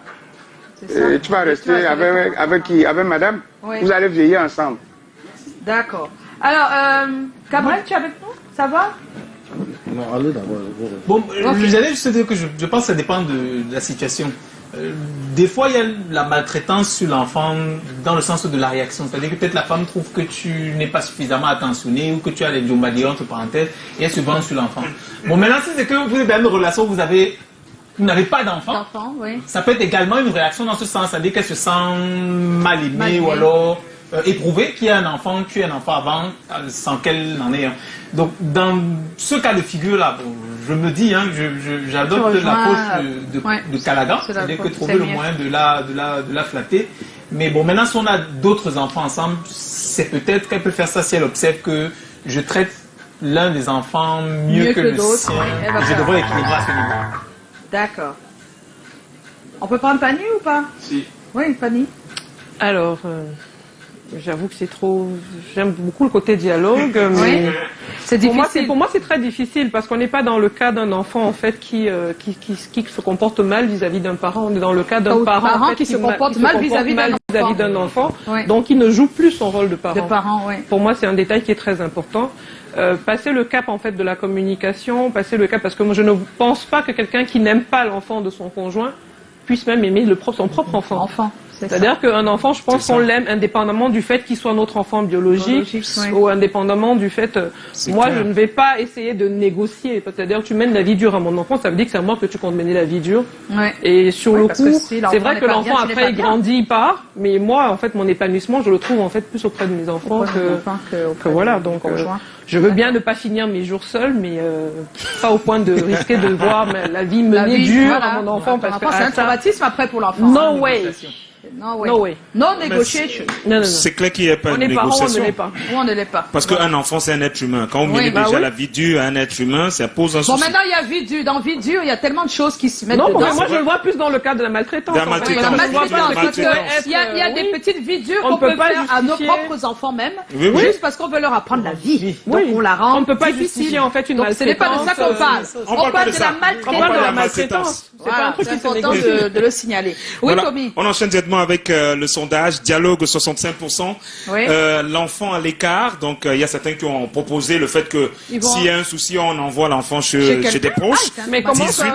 Et tu vas rester avec qui? Avec madame. Oui. Vous allez vieillir ensemble. D'accord. Alors, Cabrel, tu es avec nous? Ça va? Non, allez d'abord. Bon, j'allais juste dire que je pense que ça dépend de la situation. Des fois, il y a la maltraitance sur l'enfant dans le sens de la réaction. C'est-à-dire que peut-être la femme trouve que tu n'es pas suffisamment attentionné ou que tu as les jombadillons entre parenthèses et elle se venge sur l'enfant. Bon, maintenant, si c'est que vous êtes dans une relation où vous n'avez pas d'enfant, oui. Ça peut être également une réaction dans ce sens. C'est-à-dire qu'elle se sent mal aimée ou alors éprouvée qu'il y a un enfant, tu es un enfant avant, sans qu'elle n'en ait un. Donc, dans ce cas de figure-là, bon, je me dis, hein, j'adopte l'approche de Calagan, c'est-à-dire que trouver le moyen de la flatter. Mais bon, maintenant, si on a d'autres enfants ensemble, c'est peut-être qu'elle peut faire ça si elle observe que je traite l'un des enfants mieux que le sien. Oui, je devrais équilibrer à ce niveau. D'accord. On peut prendre Fanny ou pas? Si. Oui, Fanny. Alors, j'avoue que c'est trop... J'aime beaucoup le côté dialogue, mais oui. C'est difficile. Pour moi, c'est très difficile parce qu'on n'est pas dans le cas d'un enfant en fait qui se comporte mal vis-à-vis d'un parent. On est dans le cas d'un parent en fait, qui se comporte mal vis-à-vis d'un enfant. Oui. Donc il ne joue plus son rôle de parent. Oui. Pour moi, c'est un détail qui est très important. Passer le cap en fait de la communication, passer le cap parce que moi je ne pense pas que quelqu'un qui n'aime pas l'enfant de son conjoint puisse même aimer son propre enfant. C'est-à-dire qu'un enfant, je pense qu'on l'aime indépendamment du fait qu'il soit notre enfant biologique ou indépendamment du fait... moi, je ne vais pas essayer de négocier. C'est-à-dire que tu mènes la vie dure à mon enfant, ça veut dire que c'est à moi que tu comptes mener la vie dure. Ouais. Et sur le coup, c'est vrai que l'enfant, après, il grandit, il part. Mais moi, en fait, mon épanouissement, je le trouve en fait plus auprès de mes enfants que voilà. Donc, je veux bien ne pas finir mes jours seul, mais pas au point de risquer de voir la vie menée dure à mon enfant. Parce que c'est un traumatisme après pour l'enfant. No way. No way. No way. No negotiation. Non. C'est clair qu'il n'y a pas On de est parents, on négociation. ne l'est pas. On ne l'est pas. Parce qu'un enfant, c'est un être humain. Quand on met déjà la vie dure à un être humain, ça pose un souci. Bon, maintenant, il y a vie dure. Dans vie dure, il y a tellement de choses qui se mettent non, dedans. mais moi, je le vois plus dans le cadre de la maltraitance. La maltraitance. Il y a des petites vies dures qu'on peut faire à nos propres enfants même, juste parce qu'on veut leur apprendre la vie. Donc, on la rend on ne peut pas difficile. justifier en fait une Donc, ce n'est pas de ça qu'on parle. On parle de la maltraitance. On parle de la maltraitance. C'est pas un truc qui se important de le signaler. Oui, Voilà. Tommy. On enchaîne directement avec le sondage Dialogue 65%. Oui. L'enfant à l'écart. Donc il y a certains qui ont proposé le fait que s'il y a un souci, on envoie l'enfant chez des proches. Mais comment 18. ça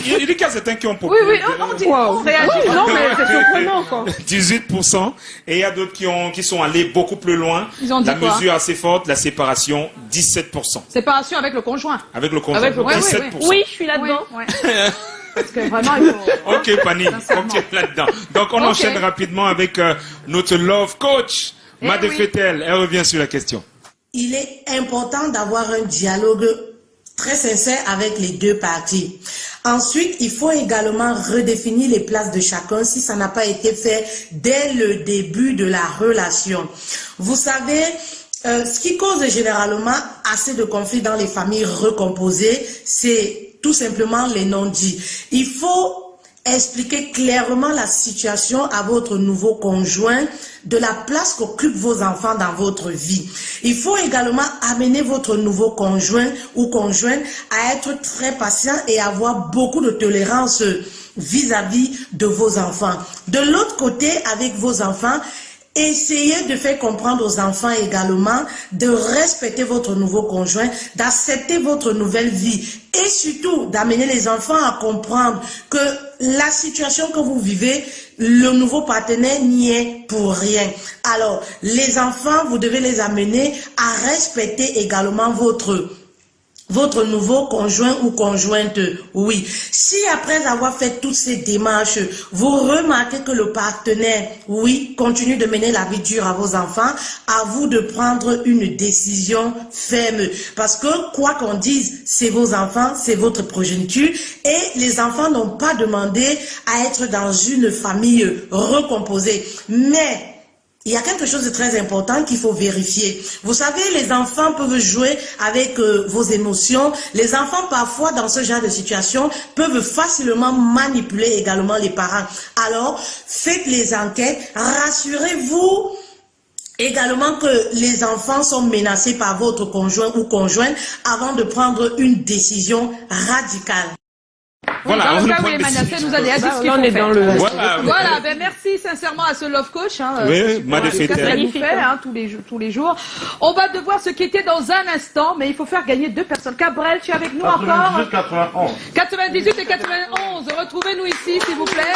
Il dit qu'il y a certains qui ont Oui, proposé. on réagit. Non, mais c'est surprenant quoi. 18%. Et il y a d'autres qui sont allés beaucoup plus loin. Ils ont dit la quoi? mesure assez forte, la séparation, 17%. Séparation avec le conjoint. Avec le conjoint, Avec le- 17%. Oui, je suis là-dedans. Oui. Parce que vraiment, il faut... Ok, Pani, ok, là-dedans. Donc, on enchaîne rapidement avec notre love coach, Made Fetel. Elle revient sur la question. Il est important d'avoir un dialogue très sincère avec les deux parties. Ensuite, il faut également redéfinir les places de chacun si ça n'a pas été fait dès le début de la relation. Vous savez, ce qui cause généralement assez de conflits dans les familles recomposées, c'est tout simplement les non-dits. Il faut expliquer clairement la situation à votre nouveau conjoint, de la place qu'occupent vos enfants dans votre vie. Il faut également amener votre nouveau conjoint ou conjointe à être très patient et avoir beaucoup de tolérance vis-à-vis de vos enfants. De l'autre côté, avec vos enfants, essayez de faire comprendre aux enfants également de respecter votre nouveau conjoint, d'accepter votre nouvelle vie et surtout d'amener les enfants à comprendre que la situation que vous vivez, le nouveau partenaire n'y est pour rien. Alors, les enfants, vous devez les amener à respecter également votre nouveau conjoint ou conjointe, oui. Si après avoir fait toutes ces démarches, vous remarquez que le partenaire, oui, continue de mener la vie dure à vos enfants, à vous de prendre une décision ferme. Parce que, quoi qu'on dise, c'est vos enfants, c'est votre progéniture, et les enfants n'ont pas demandé à être dans une famille recomposée. Mais il y a quelque chose de très important qu'il faut vérifier. Vous savez, les enfants peuvent jouer avec vos émotions. Les enfants, parfois, dans ce genre de situation, peuvent facilement manipuler également les parents. Alors, faites les enquêtes. Rassurez-vous également que les enfants sont menacés par votre conjoint ou conjointe avant de prendre une décision radicale. Voilà, dans le cas où il est menacé, nous a dit ce qu'il faut faire. Voilà, ben merci sincèrement à ce Love Coach. Oui, Made Fetel. Tous les jours. On va devoir se quitter dans un instant, mais il faut faire gagner 2 personnes. Cabrel, tu es avec nous encore? 91. 98 et 91. Retrouvez-nous ici, s'il vous plaît.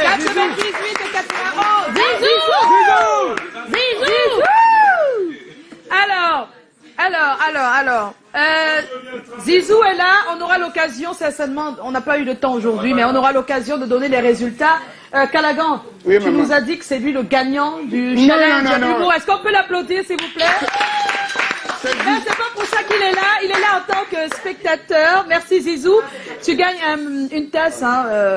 98 et 91. Zizou! Alors. Zizou est là, on aura l'occasion, certainement, on n'a pas eu le temps aujourd'hui, mais on aura l'occasion de donner les résultats. Callaghan, oui, tu nous as dit que c'est lui le gagnant du challenge d'humour. Est-ce qu'on peut l'applaudir, s'il vous plaît? C'est pas pour ça qu'il est là, il est là en tant que spectateur. Merci Zizou. Tu gagnes une tasse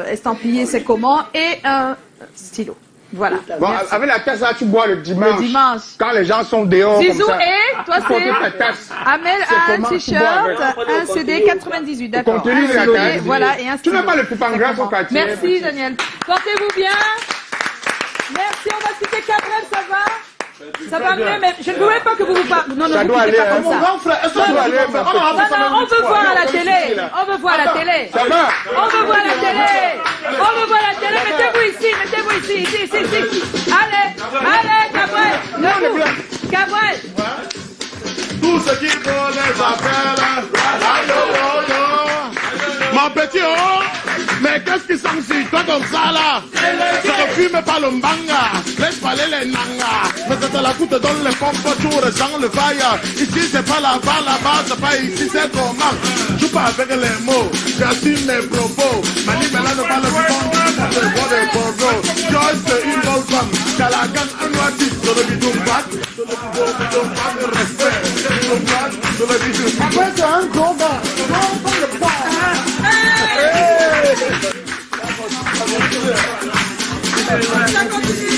estampillée, c'est comment, et un stylo. Voilà. Bon, avec la tasse là, tu bois le dimanche. Quand les gens sont dehors. Zizou, comme ça, et toi c'est Amel a un t-shirt, un CD 98, d'accord. Un CD, voilà, et un stylo. Tu n'as pas le plus en grâce au quartier. Merci Daniel. Portez-vous bien. Merci, on va quitter Cabrel, ça va? Ça va mieux, mais je ne voulais pas que vous vous parliez. Non, ça doit aller, pas comme ça. Mon grand frère, ça doit aller. Non, on veut voir à la télé. On veut voir la télé. Ça va? On veut voir la télé. On veut voir la télé. Mettez-vous ici. Allez, Cabrel. Cabrel. Tout ce qui vaut les affaires. Mon petit mais qu'est-ce qui s'en suit? Toi comme ça là, ça ne fume pas le mbanga, laisse parler les nangas. Mais c'est à la coupe donne les pompes, toujours sans le fire. Ici c'est pas là-bas, c'est pas ici, c'est comment. Joue pas avec les mots, j'assume mes propos. Mani Bella ne parle plus bon, je vois des bordeaux. Joyce c'est une bonne femme, Callaghan un noiti, sur le bidon bac, sur le bidon bac, respect, sur le bidon. Après c'est un gros bac, le bac. Hey! Ça continue.